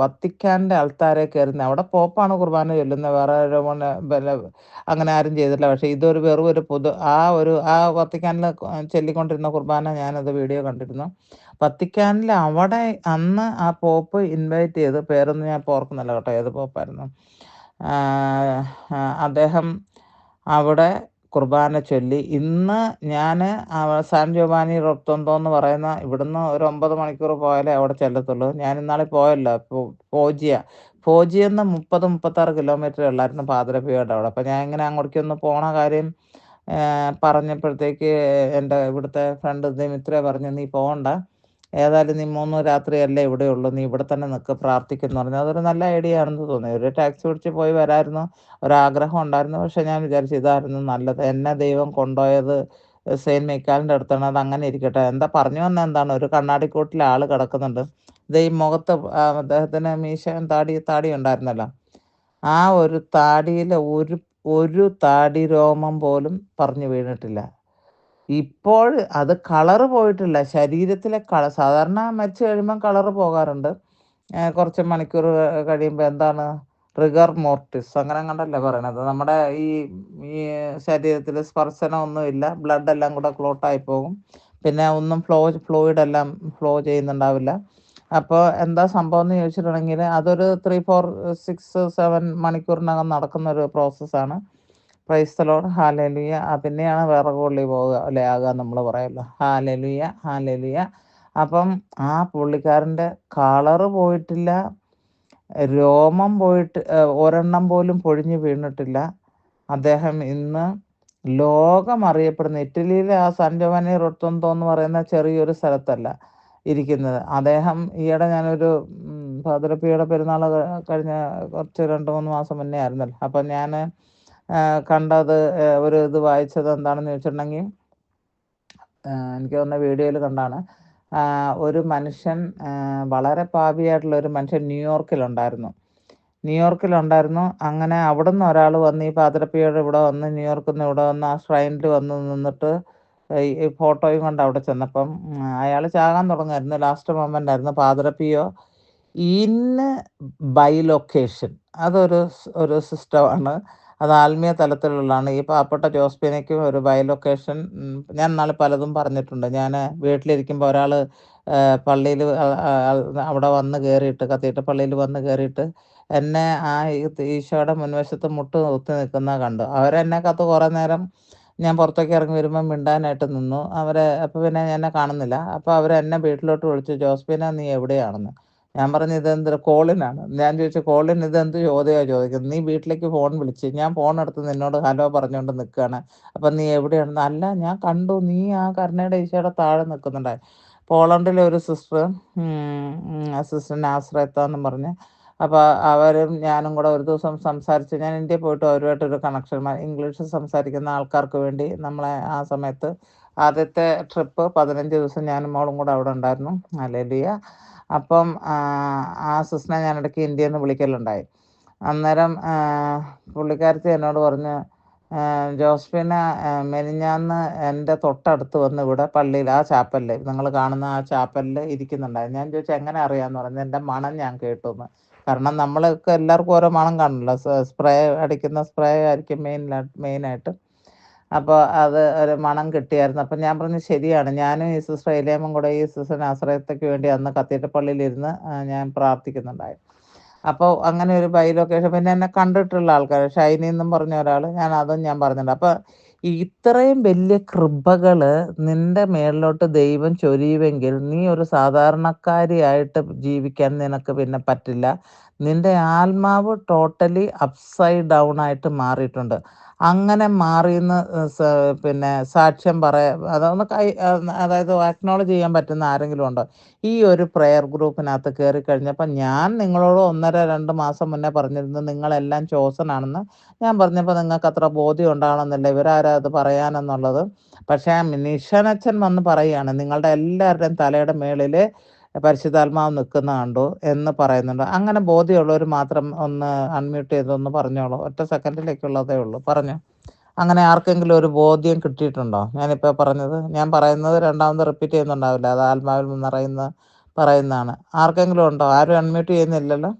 വത്തിക്കാൻ്റെ അൾത്താരയിൽ കയറുന്ന അവിടെ പോപ്പാണ് കുർബാന ചൊല്ലുന്നത്. വേറെ അങ്ങനെ ആരും ചെയ്തിട്ടില്ല. പക്ഷേ ഇതൊരു വെറും ഒരു ആ വത്തിക്കാനിൽ ചൊല്ലിക്കൊണ്ടിരുന്ന കുർബാന ഞാനത് വീഡിയോ കണ്ടിരുന്നു. വത്തിക്കാനിൽ അവിടെ അന്ന് ആ പോപ്പ് ഇൻവൈറ്റ് ചെയ്ത്, പേരൊന്നും ഞാൻ ഇപ്പോൾ ഓർക്കുന്നില്ല കേട്ടോ ഏത് പോപ്പായിരുന്നു. അദ്ദേഹം അവിടെ കുർബാന ചൊല്ലി. ഇന്ന് ഞാൻ സാൻ ജോവാനി റൊത്തോണ്ടോ എന്ന് പറയുന്ന ഇവിടുന്ന് ഒരു 9 മണിക്കൂർ പോയാലേ അവിടെ ചെല്ലത്തുള്ളൂ. ഞാൻ ഇന്നാളിൽ പോയല്ലോ ഫോജിയെന്ന് 30-36 കിലോമീറ്റർ ഉള്ളായിരുന്നു പാതിരപ്പള്ളിയുടെ അവിടെ. അപ്പം ഞാൻ ഇങ്ങനെ അങ്ങോട്ടേക്കൊന്ന് പോണ കാര്യം പറഞ്ഞപ്പോഴത്തേക്ക് എൻ്റെ ഇവിടുത്തെ ഫ്രണ്ട് ദിമിത്രേ പറഞ്ഞു, നീ പോകണ്ട, ഏതായാലും നീ 3 രാത്രിയല്ലേ ഇവിടെ ഉള്ളൂ, നീ ഇവിടെ തന്നെ നിൽക്ക് പ്രാർത്ഥിക്കുന്നു പറഞ്ഞു. അതൊരു നല്ല ഐഡിയ ആണെന്ന് തോന്നി. ഒരു ടാക്സി പിടിച്ച് പോയി വരാമായിരുന്നു, ഒരാഗ്രഹം ഉണ്ടായിരുന്നു. പക്ഷേ ഞാൻ വിചാരിച്ചു ഇതായിരുന്നു നല്ലത്. എന്നെ ദൈവം കൊണ്ടുപോയത് സെയിൻറ്റ് മൈക്കാലിൻ്റെ അടുത്താണ്. അത് അങ്ങനെ ഇരിക്കട്ടെ. എന്താ പറഞ്ഞു വന്നത് എന്താണ്, ഒരു കണ്ണാടിക്കൂട്ടിൽ ആൾ കിടക്കുന്നുണ്ട്. ഇത് ഈ മുഖത്ത് അദ്ദേഹത്തിന് മീശയും താടി ഉണ്ടായിരുന്നല്ലോ, ആ ഒരു താടിയിൽ ഒരു താടി രോമം പോലും പറഞ്ഞു വീണിട്ടില്ല. ഇപ്പോൾ അത് കളറ് പോയിട്ടില്ല. ശരീരത്തിലെ സാധാരണ മരിച്ചു കഴിയുമ്പം കളറ് പോകാറുണ്ട്. കുറച്ച് മണിക്കൂർ കഴിയുമ്പോൾ എന്താണ് റിഗർ മോർട്ടിസ് അങ്ങനെ കണ്ടല്ലേ പറയണത്. നമ്മുടെ ഈ ഈ ശരീരത്തിൽ സ്പർശനമൊന്നുമില്ല, ബ്ലഡ് എല്ലാം കൂടെ ക്ലോട്ടായി പോകും. പിന്നെ ഒന്നും ഫ്ലൂയിഡ് എല്ലാം ഫ്ലോ ചെയ്യുന്നുണ്ടാവില്ല. അപ്പോൾ എന്താ സംഭവം എന്ന് ചോദിച്ചിട്ടുണ്ടെങ്കിൽ അതൊരു 3, 4, 6, 7 മണിക്കൂറിനകം നടക്കുന്നൊരു പ്രോസസ്സാണ്. Price the Lord, hallelujah. പിന്നെയാണ് വിറക് കൊള്ളി പോവുക അല്ലേ ആകുക നമ്മൾ പറയുമല്ലോ, ഹല്ലേലൂയ ഹല്ലേലൂയ. അപ്പം ആ പുള്ളിക്കാരൻ്റെ കളറ് പോയിട്ടില്ല, രോമം പോയിട്ട് ഒരെണ്ണം പോലും പൊഴിഞ്ഞ് വീണിട്ടില്ല. അദ്ദേഹം ഇന്ന് ലോകം അറിയപ്പെടുന്ന ഇറ്റലിയിലെ ആ സാൻ ജോവാനി റൊട്ടോണ്ടോ എന്ന് പറയുന്ന ചെറിയൊരു സ്ഥലത്തല്ല ഇരിക്കുന്നത്. അദ്ദേഹം ഈയിടെ ഞാനൊരു പാതിരപ്പള്ളിയുടെ പെരുന്നാൾ കഴിഞ്ഞ കുറച്ച് 2-3 മാസം മുന്നേ ആയിരുന്നല്ലോ. അപ്പം ഞാൻ കണ്ടത് ഒരു ഇത് വായിച്ചത് എന്താണെന്ന് ചോദിച്ചിട്ടുണ്ടെങ്കിൽ, എനിക്ക് തോന്നുന്ന വീഡിയോയിൽ കണ്ടാണ്. ഒരു മനുഷ്യൻ, വളരെ പാപിയായിട്ടുള്ള ഒരു മനുഷ്യൻ ന്യൂയോർക്കിലുണ്ടായിരുന്നു. അങ്ങനെ അവിടുന്ന് ഒരാൾ വന്ന് ഈ പാതിരപ്പള്ളിയുടെ ഇവിടെ വന്ന് ന്യൂയോർക്കിൽ നിന്ന് ഇവിടെ വന്ന് ആ ഷ്രൈനിൽ വന്ന് നിന്നിട്ട് ഈ ഫോട്ടോയും കൊണ്ട് അവിടെ ചെന്നപ്പം അയാൾ ചാകാൻ തുടങ്ങുമായിരുന്നു. ലാസ്റ്റ് മൊമെൻ്റ് ആയിരുന്നു. പാതിരപ്പള്ളിയോ ഇൻ ബൈ ലൊക്കേഷൻ അതൊരു സിസ്റ്റമാണ്. അത് ആത്മീയ തലത്തിലുള്ളതാണ്. ഈ പാവപ്പെട്ട ജോസ്ഫിനയ്ക്കും ഒരു ബൈ ലൊക്കേഷൻ ഞാൻ ഇന്നാള് പലതും പറഞ്ഞിട്ടുണ്ട്. ഞാന് വീട്ടിലിരിക്കുമ്പോ ഒരാള് പള്ളിയില് അവിടെ വന്ന് കേറിയിട്ട് കത്തീഡ്രൽ പള്ളിയില് വന്ന് കേറിയിട്ട് എന്നെ ആ ഈശോയുടെ മുൻവശത്ത് മുട്ട് കുത്തി നിൽക്കുന്നത് കണ്ടു. അവരെന്നെ കാത്ത് കുറേ നേരം ഞാൻ പുറത്തേക്ക് ഇറങ്ങി വരുമ്പം മിണ്ടാനായിട്ട് നിന്നു. അപ്പൊ പിന്നെ എന്നെ കാണുന്നില്ല. അപ്പൊ അവരെന്നെ വീട്ടിലോട്ട് വിളിച്ചു, "ജോസ്ഫിന നീ എവിടെയാണെന്ന്?" ഞാൻ പറഞ്ഞു, "ഇതെന്തൊരു കോളിനാണ്." ഞാൻ ചോദിച്ചു, "കോളിന് ഇതെന്ത് ചോദ്യമാ ചോദിക്കുന്നത്? നീ വീട്ടിലേക്ക് ഫോൺ വിളിച്ച്. ഞാൻ ഫോൺ എടുത്ത് നിന്നോട് ഹലോ പറഞ്ഞുകൊണ്ട് നിൽക്കുകയാണ്. അപ്പൊ നീ എവിടെയാണെന്ന്?" "അല്ല, ഞാൻ കണ്ടു. നീ ആ കരുണയുടെ ഈശോയുടെ താഴെ നിൽക്കുന്നുണ്ടായി." പോളണ്ടിലെ ഒരു സിസ്റ്റർ, സിസ്റ്റർ നാസ്രത്ത എന്നും പറഞ്ഞ്, അപ്പൊ അവരും ഞാനും കൂടെ ഒരു ദിവസം സംസാരിച്ച്. ഞാൻ ഇന്ത്യയിൽ പോയിട്ട് അവരുമായിട്ടൊരു കണക്ഷൻ, ഇംഗ്ലീഷ് സംസാരിക്കുന്ന ആൾക്കാർക്ക് വേണ്ടി നമ്മളെ ആ സമയത്ത് ആദ്യത്തെ ട്രിപ്പ് 15 ദിവസം ഞാനും മോളും കൂടെ അവിടെ ഉണ്ടായിരുന്നു. ഹല്ലേലൂയ. അപ്പം ആ സിസ്റ്ററിനെ ഞാൻ ഇടയ്ക്ക് ഇന്ത്യയിൽ നിന്ന് വിളിക്കലുണ്ടായി. അന്നേരം പുള്ളിക്കാരത്തി എന്നോട് പറഞ്ഞു, "ജോസ്ഫിന മെനിഞ്ഞാന്ന് എൻ്റെ തൊട്ടടുത്ത് വന്ന് ഇവിടെ പള്ളിയിൽ ആ ചാപ്പലിൽ നിങ്ങൾ കാണുന്ന ആ ചാപ്പലിൽ ഇരിക്കുന്നുണ്ടായിരുന്നു." ഞാൻ ചോദിച്ചു, "എങ്ങനെ അറിയാമെന്ന്?" പറഞ്ഞു, "എൻ്റെ മണം ഞാൻ കേട്ടു എന്ന്." കാരണം നമ്മളൊക്കെ എല്ലാവർക്കും ഓരോ മണം കാണുമല്ലോ. സ്പ്രേ അടിക്കുന്ന സ്പ്രേ ആയിരിക്കും മെയിനായിട്ട്. അപ്പോൾ അത് ഒരു മണം കിട്ടിയായിരുന്നു. അപ്പം ഞാൻ പറഞ്ഞു, "ശരിയാണ്. ഞാനും ഈ സിസ്റ്റർ എലിയാമ്മയും കൂടെ ഈ സിസ്റ്റർ നാസറേത്തയ്ക്ക് വേണ്ടി അന്ന് കത്തീഡ്രൽ പള്ളിയിലിരുന്ന് ഞാൻ പ്രാർത്ഥിക്കുന്നുണ്ടായി." അപ്പോൾ അങ്ങനെ ഒരു ബൈ ലൊക്കേഷൻ. പിന്നെ എന്നെ കണ്ടിട്ടുള്ള ആൾക്കാർ ഷൈനി എന്നും പറഞ്ഞ ഒരാൾ, അതും ഞാൻ പറഞ്ഞിട്ടുണ്ട്. അപ്പോൾ ഇത്രയും വലിയ കൃപകള് നിന്റെ മേളിലോട്ട് ദൈവം ചൊരിയുമെങ്കിൽ നീ ഒരു സാധാരണക്കാരിയായിട്ട് ജീവിക്കാൻ നിനക്ക് പിന്നെ പറ്റില്ല. നിന്റെ ആത്മാവ് ടോട്ടലി അപ്സൈഡ് ഡൗൺ ആയിട്ട് മാറിയിട്ടുണ്ട്. അങ്ങനെ മാറിയെന്ന് പിന്നെ സാക്ഷ്യം അതൊന്ന് അതായത് അക്നോളജ് ചെയ്യാൻ പറ്റുന്ന ആരെങ്കിലും ഉണ്ടോ? ഈ ഒരു പ്രെയർ ഗ്രൂപ്പിനകത്ത് കയറിക്കഴിഞ്ഞപ്പോൾ ഞാൻ നിങ്ങളോട് 1.5-2 മാസം മുന്നേ പറഞ്ഞിരുന്നു നിങ്ങളെല്ലാം ചോസൻ ആണെന്ന്. ഞാൻ പറഞ്ഞപ്പോൾ നിങ്ങൾക്ക് അത്ര ബോധ്യം ഉണ്ടാകണമെന്നില്ല, ഇവരാരാ അത് പറയാനെന്നുള്ളത്. പക്ഷേ നിഷാനച്ഛൻ വന്ന് പറയുകയാണ്, നിങ്ങളുടെ എല്ലാവരുടെയും തലയുടെ മേളിൽ പരിശുദ്ധാത്മാവ് നിൽക്കുന്ന കണ്ടു എന്ന് പറയുന്നുണ്ട്. അങ്ങനെ ബോധ്യമുള്ളവർ മാത്രം ഒന്ന് അൺമ്യൂട്ട് ചെയ്തൊന്ന് പറഞ്ഞോളൂ. ഒറ്റ സെക്കൻഡിലേക്കുള്ളതേ ഉള്ളൂ, പറഞ്ഞു. അങ്ങനെ ആർക്കെങ്കിലും ഒരു ബോധ്യം കിട്ടിയിട്ടുണ്ടോ ഞാനിപ്പോൾ പറഞ്ഞത്? ഞാൻ പറയുന്നത് രണ്ടാമത് റിപ്പീറ്റ് ചെയ്യുന്നുണ്ടാവില്ല, അത് ആത്മാവിൽ നിന്ന് പറയുന്നതാണ്. ആർക്കെങ്കിലും ഉണ്ടോ? ആരും അൺമ്യൂട്ട് ചെയ്യുന്നില്ലല്ലോ.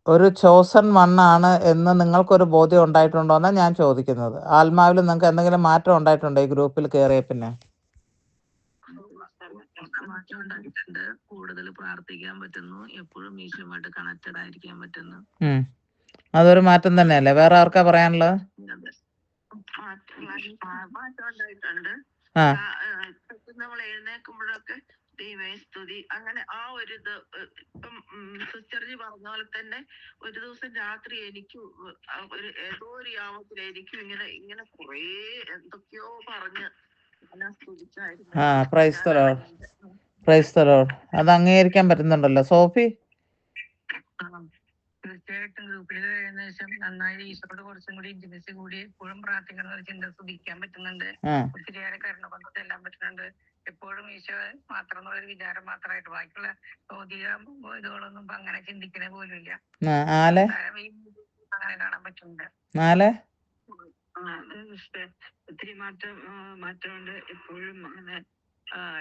ഒരു ചോസൺ വണ്ണാണ് എന്ന് നിങ്ങൾക്കൊരു ബോധ്യം ഉണ്ടായിട്ടുണ്ടോ എന്നാണ് ഞാൻ ചോദിക്കുന്നത്. ആത്മാവിൽ നിങ്ങൾക്ക് എന്തെങ്കിലും മാറ്റം ഉണ്ടായിട്ടുണ്ടോ ഈ ഗ്രൂപ്പിൽ കയറിയ പിന്നെ? മാറ്റം ഉണ്ടായിട്ടുണ്ട്. കൂടുതൽ പ്രാർത്ഥിക്കാൻ പറ്റുന്നു. എപ്പോഴും ഈശോയുമായിട്ട് കണക്റ്റഡ് ആയിരിക്കാൻ പറ്റുന്നു. അതൊരു മാറ്റം തന്നെയല്ലേ? വേറെ ആർക്കാ പറയാനുള്ളത്? മാറ്റം ഉണ്ടായിട്ടുണ്ട്. നമ്മൾ എഴുന്നേൽക്കുമ്പോഴൊക്കെ ദൈവമേ സ്തുതി, അങ്ങനെ ആ ഒരു ഇത് ഇപ്പം സിസ്റ്റർജി പറഞ്ഞ പോലെ തന്നെ ഒരു ദിവസം രാത്രി എനിക്ക് ഏതോ ഒരു യാമത്തിൽ എനിക്കും ഇങ്ങനെ കുറേ എന്തൊക്കെയോ പറഞ്ഞ് ഞാൻ സ്തുതിച്ചായിരുന്നു. Price the Lord. അത് അംഗീകരിക്കാൻ പറ്റുന്നുണ്ടല്ലോ സോഫി. തീർച്ചയായിട്ടും ഗ്രൂപ്പിൽ കഴിയുന്ന ശേഷം നന്നായി ഈശോയോട് കുറച്ചും കൂടി ഇന്റിമസി കൂടി എപ്പോഴും പ്രാർത്ഥിക്കുന്ന ഒരു ചിന്ത സ്തുതിക്കാൻ പറ്റുന്നുണ്ട്. ഒത്തിരിയേറെ കരുണ ചെല്ലാൻ പറ്റുന്നുണ്ട്. എപ്പോഴും ഈശോ മാത്രം എന്നുള്ളൊരു വിചാരം മാത്രമായിട്ട് ബാക്കിയുള്ള ഭൗതിക ഇതുകളൊന്നും ഇപ്പൊ അങ്ങനെ ചിന്തിക്കണേ പോലും ഇല്ല. അങ്ങനെ കാണാൻ പറ്റുന്നുണ്ട്. ഒത്തിരി മാറ്റമുണ്ട്. എപ്പോഴും അങ്ങനെ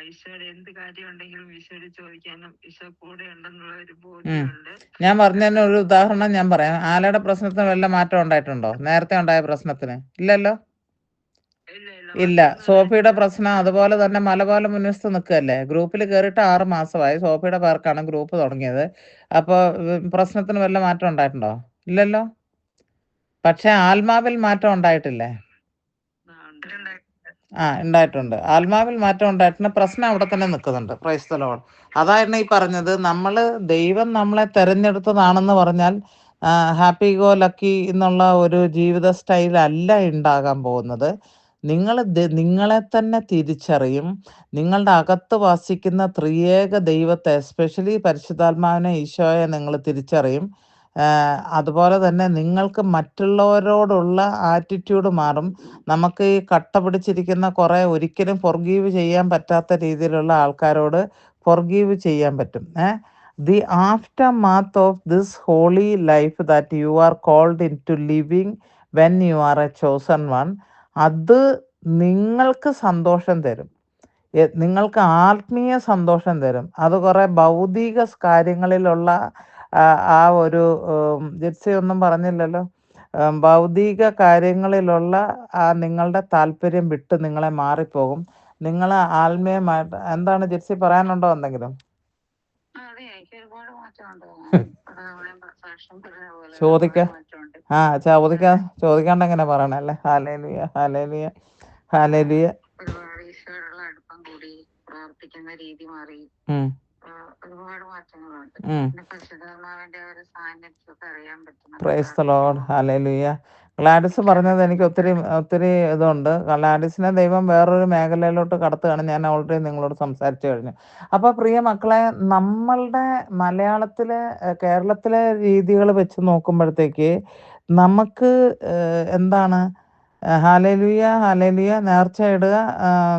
ഈശോയുടെ എന്ത് കാര്യം ഉണ്ടെങ്കിലും ഈശോയോട് ചോദിക്കാനും ഈശോ കൂടെ ഉണ്ടെന്നുള്ള ഒരു ബോധ്യമുണ്ട്. ഞാൻ പറഞ്ഞതിന് ഒരു ഉദാഹരണം ഞാൻ പറയാം. ആലയുടെ പ്രശ്നത്തിന് വല്ല മാറ്റം ഉണ്ടായിട്ടുണ്ടോ നേരത്തെ ഉണ്ടായ പ്രശ്നത്തിന്? ഇല്ലല്ലോ. ഇല്ല. സോഫിയുടെ പ്രശ്നം അതുപോലെ തന്നെ മല പോലെ മുൻവശത്ത് നിൽക്കുകയല്ലേ. ഗ്രൂപ്പിൽ കയറിയിട്ട് 6 മാസമായി. സോഫിയുടെ പേർക്കാണ് ഗ്രൂപ്പ് തുടങ്ങിയത്. അപ്പോൾ പ്രശ്നത്തിന് വല്ല മാറ്റം ഉണ്ടായിട്ടുണ്ടോ? ഇല്ലല്ലോ. പക്ഷെ ആത്മാവിൽ മാറ്റം ഉണ്ടായിട്ടില്ലേ? ഉണ്ടായിട്ടുണ്ട്. ആത്മാവിൽ മാറ്റം ഉണ്ടായിട്ടുണ്ട്. പ്രശ്നം അവിടെ തന്നെ നിൽക്കുന്നുണ്ട്. Price the Lord. അതായിരുന്നു ഈ പറഞ്ഞത്, ദൈവം നമ്മളെ തെരഞ്ഞെടുത്തതാണെന്ന് പറഞ്ഞാൽ ഹാപ്പി ഗോ ലക്കി എന്നുള്ള ഒരു ജീവിത സ്റ്റൈൽ അല്ല ഉണ്ടാകാൻ പോകുന്നത്. നിങ്ങളെ തന്നെ തിരിച്ചറിയും. നിങ്ങളുടെ അകത്ത് വസിക്കുന്ന ത്രിയേക ദൈവത്തെ, എസ്പെഷ്യലി പരിശുദ്ധാത്മാവിനെ, ഈശോയെ നിങ്ങൾ തിരിച്ചറിയും. അതുപോലെ തന്നെ നിങ്ങൾക്ക് മറ്റുള്ളവരോടുള്ള ആറ്റിറ്റ്യൂഡ് മാറും. നമുക്ക് ഈ കട്ട പിടിച്ചിരിക്കുന്ന കുറേ ഒരിക്കലും ഫൊർഗീവ് ചെയ്യാൻ പറ്റാത്ത രീതിയിലുള്ള ആൾക്കാരോട് ഫൊർഗീവ് ചെയ്യാൻ പറ്റും. The aftermath of this holy life that you are called into living when you are a chosen one, അത് നിങ്ങൾക്ക് സന്തോഷം തരും. നിങ്ങൾക്ക് ആത്മീയ സന്തോഷം തരും. അത് കുറേ ഭൗതിക കാര്യങ്ങളിലുള്ള ആ ഒരു ജിപ്സി ഒന്നും പറഞ്ഞില്ലല്ലോ. ഭൗതിക കാര്യങ്ങളിലുള്ള നിങ്ങളുടെ താല്പര്യം വിട്ട് നിങ്ങളെ മാറിപ്പോകും. നിങ്ങൾ ആത്മീയമായിട്ട് എന്താണ് ജിപ്സി പറയാനുണ്ടോ എന്തെങ്കിലും? അതെ, എനിക്ക് ഒരുപാട് മാറ്റമുണ്ട്. സാക്ഷ്യം പറഞ്ഞ പോലെ ചോദിക്ക ഒരുപാട് മാറ്റമുണ്ട്. ചോദിക്കാണ്ട് എങ്ങനെ പറയണല്ലേ? Hallelujah, hallelujah, hallelujah. ഒരുപാട് ഈശോയോടുള്ള അടുപ്പം കൂടി, പ്രാർത്ഥിക്കുന്ന രീതി മാറി, ഒരുപാട് മാറ്റങ്ങളുണ്ട്. പിന്നെ പരിശുദ്ധാത്മാവിന്റെ ഒരു സാന്നിധ്യമൊക്കെ അറിയാൻ പറ്റുന്നുണ്ട്. Price the Lord, hallelujah. Gladys പറഞ്ഞത് എനിക്ക് ഒത്തിരി ഇതുണ്ട്. ഗ്ലാഡിസിനെ ദൈവം വേറൊരു മേഖലയിലോട്ട് കടത്തുകയാണ്. ഞാൻ ഓൾറെഡി നിങ്ങളോട് സംസാരിച്ചു കഴിഞ്ഞു. അപ്പോൾ പ്രിയ മക്കളെ, നമ്മളുടെ മലയാളത്തിലെ കേരളത്തിലെ രീതികൾ വെച്ച് നോക്കുമ്പോഴത്തേക്ക് നമുക്ക് എന്താണ് ഹാലേലുയ, ഹാലേലുയ, നേർച്ച ഇടുക,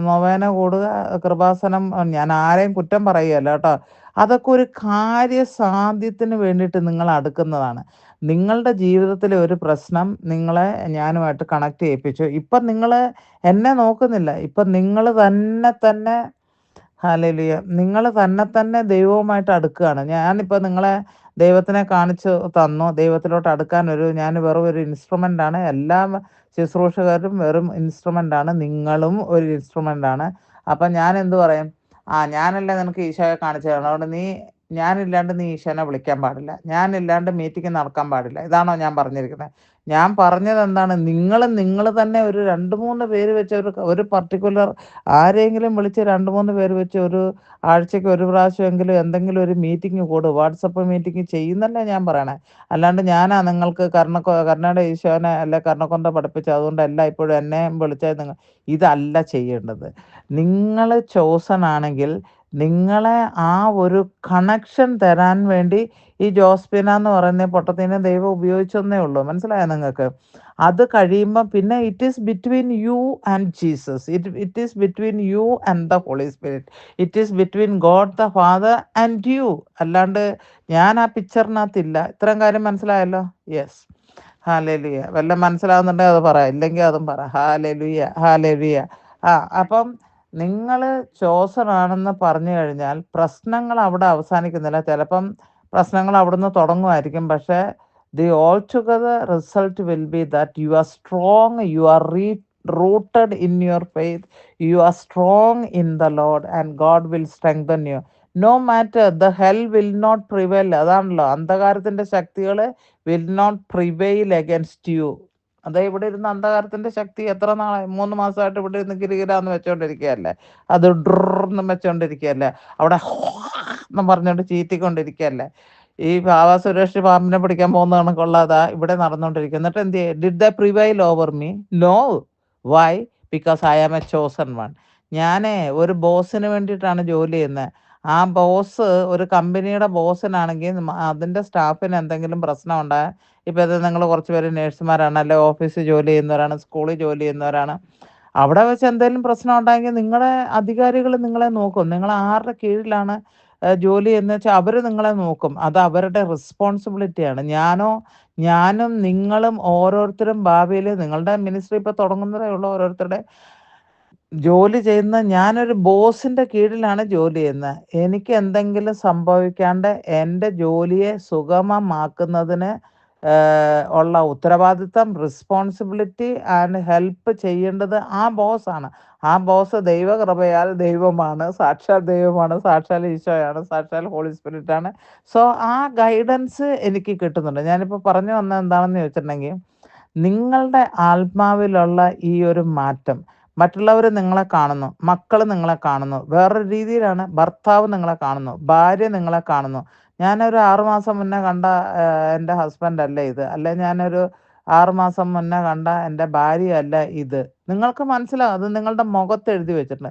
നൊവേന കൂടുക, കൃപാസനം, ഞാൻ ആരെയും കുറ്റം പറയുകയല്ല കേട്ടോ. അതൊക്കെ ഒരു കാര്യസാധ്യത്തിന് വേണ്ടിയിട്ട് നിങ്ങൾ അടുക്കുന്നതാണ്. നിങ്ങളുടെ ജീവിതത്തിലെ ഒരു പ്രശ്നം നിങ്ങളെ ഞാനുമായിട്ട് കണക്ട് ചെയ്യിപ്പിച്ചു. ഇപ്പം നിങ്ങൾ എന്നെ നോക്കുന്നില്ല. ഇപ്പം നിങ്ങൾ തന്നെ ഹല്ലേലൂയ, നിങ്ങൾ തന്നെ ദൈവവുമായിട്ട് അടുക്കുകയാണ്. ഞാനിപ്പോൾ നിങ്ങളെ ദൈവത്തിനെ കാണിച്ചു തന്നു. ദൈവത്തിലോട്ട് അടുക്കാൻ ഞാൻ വെറും ഒരു ഇൻസ്ട്രുമെൻ്റ് ആണ്. എല്ലാ ശുശ്രൂഷകരും വെറും ഇൻസ്ട്രുമെൻ്റ് ആണ്. നിങ്ങളും ഒരു ഇൻസ്ട്രുമെൻ്റ് ആണ്. അപ്പം ഞാൻ എന്ത് പറയും? ഞാനല്ലേ നിനക്ക് ഈശോയെ കാണിച്ചു തരണം. അതുകൊണ്ട് ഞാനില്ലാണ്ട് നീ ഈശോനെ വിളിക്കാൻ പാടില്ല. ഞാനില്ലാണ്ട് മീറ്റിംഗ് നടക്കാൻ പാടില്ല. ഇതാണോ ഞാൻ പറഞ്ഞിരിക്കുന്നത്? ഞാൻ പറഞ്ഞത് എന്താണ്? നിങ്ങൾ തന്നെ ഒരു 2-3 പേര് വെച്ച് ഒരു പർട്ടിക്കുലർ ആരെങ്കിലും വിളിച്ച് 2-3 പേര് വെച്ച് ഒരു ആഴ്ചയ്ക്ക് ഒരു പ്രാവശ്യമെങ്കിലും എന്തെങ്കിലും ഒരു മീറ്റിംഗ് കൂടും. വാട്സപ്പ് മീറ്റിംഗ് ചെയ്യുന്നല്ലേ ഞാൻ പറയണേ. അല്ലാണ്ട് ഞാനാ നിങ്ങൾക്ക് കർണയുടെ ഈശോനെ അല്ലെ കർണക്കൊന്ത പഠിപ്പിച്ചത് അതുകൊണ്ട് ഇപ്പോഴും എന്നെ വിളിച്ചാൽ ഇതല്ല ചെയ്യേണ്ടത്. നിങ്ങൾ ചോസൺ ആണെങ്കിൽ നിങ്ങളെ ആ ഒരു കണക്ഷൻ തരാൻ വേണ്ടി ഈ ജോസ്പിന എന്ന് പറയുന്ന പൊട്ടത്തിനെ ദൈവം ഉപയോഗിച്ചെന്നേ ഉള്ളൂ. മനസ്സിലായോ നിങ്ങൾക്ക്? അത് കഴിയുമ്പോൾ പിന്നെ it is between you and Jesus. It is between you and the holy spirit. It is between God the father and you. അല്ലാണ്ട് ഞാൻ ആ പിക്ചറിനകത്തില്ല. ഇത്രയും കാര്യം മനസ്സിലായല്ലോ? Yes, hallelujah. വല്ലതും മനസ്സിലാവുന്നുണ്ടെങ്കിൽ അത് പറ, ഇല്ലെങ്കിൽ അതും പറ. Hallelujah, hallelujah. അപ്പം നിങ്ങൾ ചോസൺ ആണെന്ന് പറഞ്ഞു കഴിഞ്ഞാൽ പ്രശ്നങ്ങൾ അവിടെ അവസാനിക്കുന്നില്ല. ചിലപ്പം പ്രശ്നങ്ങൾ അവിടുന്ന് തുടങ്ങുമായിരിക്കും. പക്ഷേ the altogether result will be that you are strong, you are rooted in your faith, you are strong in the Lord, and God will strengthen you. No matter, the hell will not prevail. അതാണല്ലോ, അന്ധകാരത്തിൻ്റെ ശക്തികൾ will not prevail against you. അത് ഇവിടെ ഇരുന്ന് അന്ധകാരത്തിൻ്റെ ശക്തി എത്ര നാളായി? 3 മാസമായിട്ട് ഇവിടെ ഇരുന്ന് കിരികിരാന്ന് വെച്ചോണ്ടിരിക്കുകയല്ലേ? അത് ഡ്രന്ന് വെച്ചോണ്ടിരിക്കുകയല്ലേ? അവിടെ എന്ന് പറഞ്ഞുകൊണ്ട് ചീറ്റിക്കൊണ്ടിരിക്കുകയല്ലേ? ഈ ബാബ സുരേഷ് പാമ്പിനെ പിടിക്കാൻ പോകുന്ന കണക്കുള്ളതാ ഇവിടെ നടന്നുകൊണ്ടിരിക്കുക. എന്നിട്ട് എന്ത് ചെയ്യും? Did the prevail over me? No. Why? Because I am a chosen one. ഞാനേ ഒരു ബോസിന് വേണ്ടിയിട്ടാണ് ജോലി ചെയ്യുന്നത്. ആ ബോസ് ഒരു കമ്പനിയുടെ ബോസിനാണെങ്കിൽ അതിൻ്റെ സ്റ്റാഫിന് എന്തെങ്കിലും പ്രശ്നം ഉണ്ടായാൽ, ഇപ്പം ഇത് നിങ്ങൾ കുറച്ച് പേര് നേഴ്സുമാരാണ്, അല്ലെ ഓഫീസിൽ ജോലി ചെയ്യുന്നവരാണ്, സ്കൂളിൽ ജോലി ചെയ്യുന്നവരാണ്. അവിടെ വെച്ച് എന്തെങ്കിലും പ്രശ്നം ഉണ്ടായെങ്കിൽ നിങ്ങളുടെ അധികാരികൾ നിങ്ങളെ നോക്കും. നിങ്ങൾ ആരുടെ കീഴിലാണ് ജോലി എന്ന് വെച്ചാൽ അവർ നിങ്ങളെ നോക്കും. അത് അവരുടെ റെസ്പോൺസിബിലിറ്റിയാണ്. ഞാനും നിങ്ങളും ഓരോരുത്തരും ഭാവിയിൽ നിങ്ങളുടെ മിനിസ്ട്രി ഇപ്പോൾ തുടങ്ങുന്നതേ ഉള്ളൂ. ഓരോരുത്തരുടെ ജോലി ചെയ്യുന്ന ഞാനൊരു ബോസിൻ്റെ കീഴിലാണ് ജോലി ചെയ്യുന്നത്. എനിക്ക് എന്തെങ്കിലും സംഭവിക്കാണ്ട് എൻ്റെ ജോലിയെ സുഗമമാക്കുന്നതിന് ഉള്ള ഉത്തരവാദിത്തം, റെസ്പോൺസിബിലിറ്റി ആൻഡ് ഹെൽപ്പ് ചെയ്യേണ്ടത് ആ ബോസാണ്. ആ ബോസ് ദൈവകൃപയാൽ ദൈവമാണ്, സാക്ഷാൽ ദൈവമാണ്, സാക്ഷാൽ ഈശോയാണ്, സാക്ഷാൽ ഹോളി സ്പിരിറ്റാണ്. സോ ആ ഗൈഡൻസ് എനിക്ക് കിട്ടുന്നുണ്ട്. ഞാനിപ്പോൾ പറഞ്ഞു വന്നത് എന്താണെന്ന് ചോദിച്ചിട്ടുണ്ടെങ്കിൽ, നിങ്ങളുടെ ആത്മാവിലുള്ള ഈ ഒരു മാറ്റം മറ്റുള്ളവർ നിങ്ങളെ കാണുന്നു, മക്കൾ നിങ്ങളെ കാണുന്നു, വേറൊരു രീതിയിലാണ്. ഭർത്താവ് നിങ്ങളെ കാണുന്നു, ഭാര്യ നിങ്ങളെ കാണുന്നു. ഞാനൊരു 6 മാസം മുന്നേ കണ്ട എൻ്റെ ഹസ്ബൻഡ് അല്ല ഇത്, അല്ലെ ഞാനൊരു 6 മാസം മുന്നേ കണ്ട എൻ്റെ ഭാര്യയല്ല ഇത്. നിങ്ങൾക്ക് മനസ്സിലാവും. അത് നിങ്ങളുടെ മുഖത്ത് എഴുതി വെച്ചിട്ടുണ്ട്.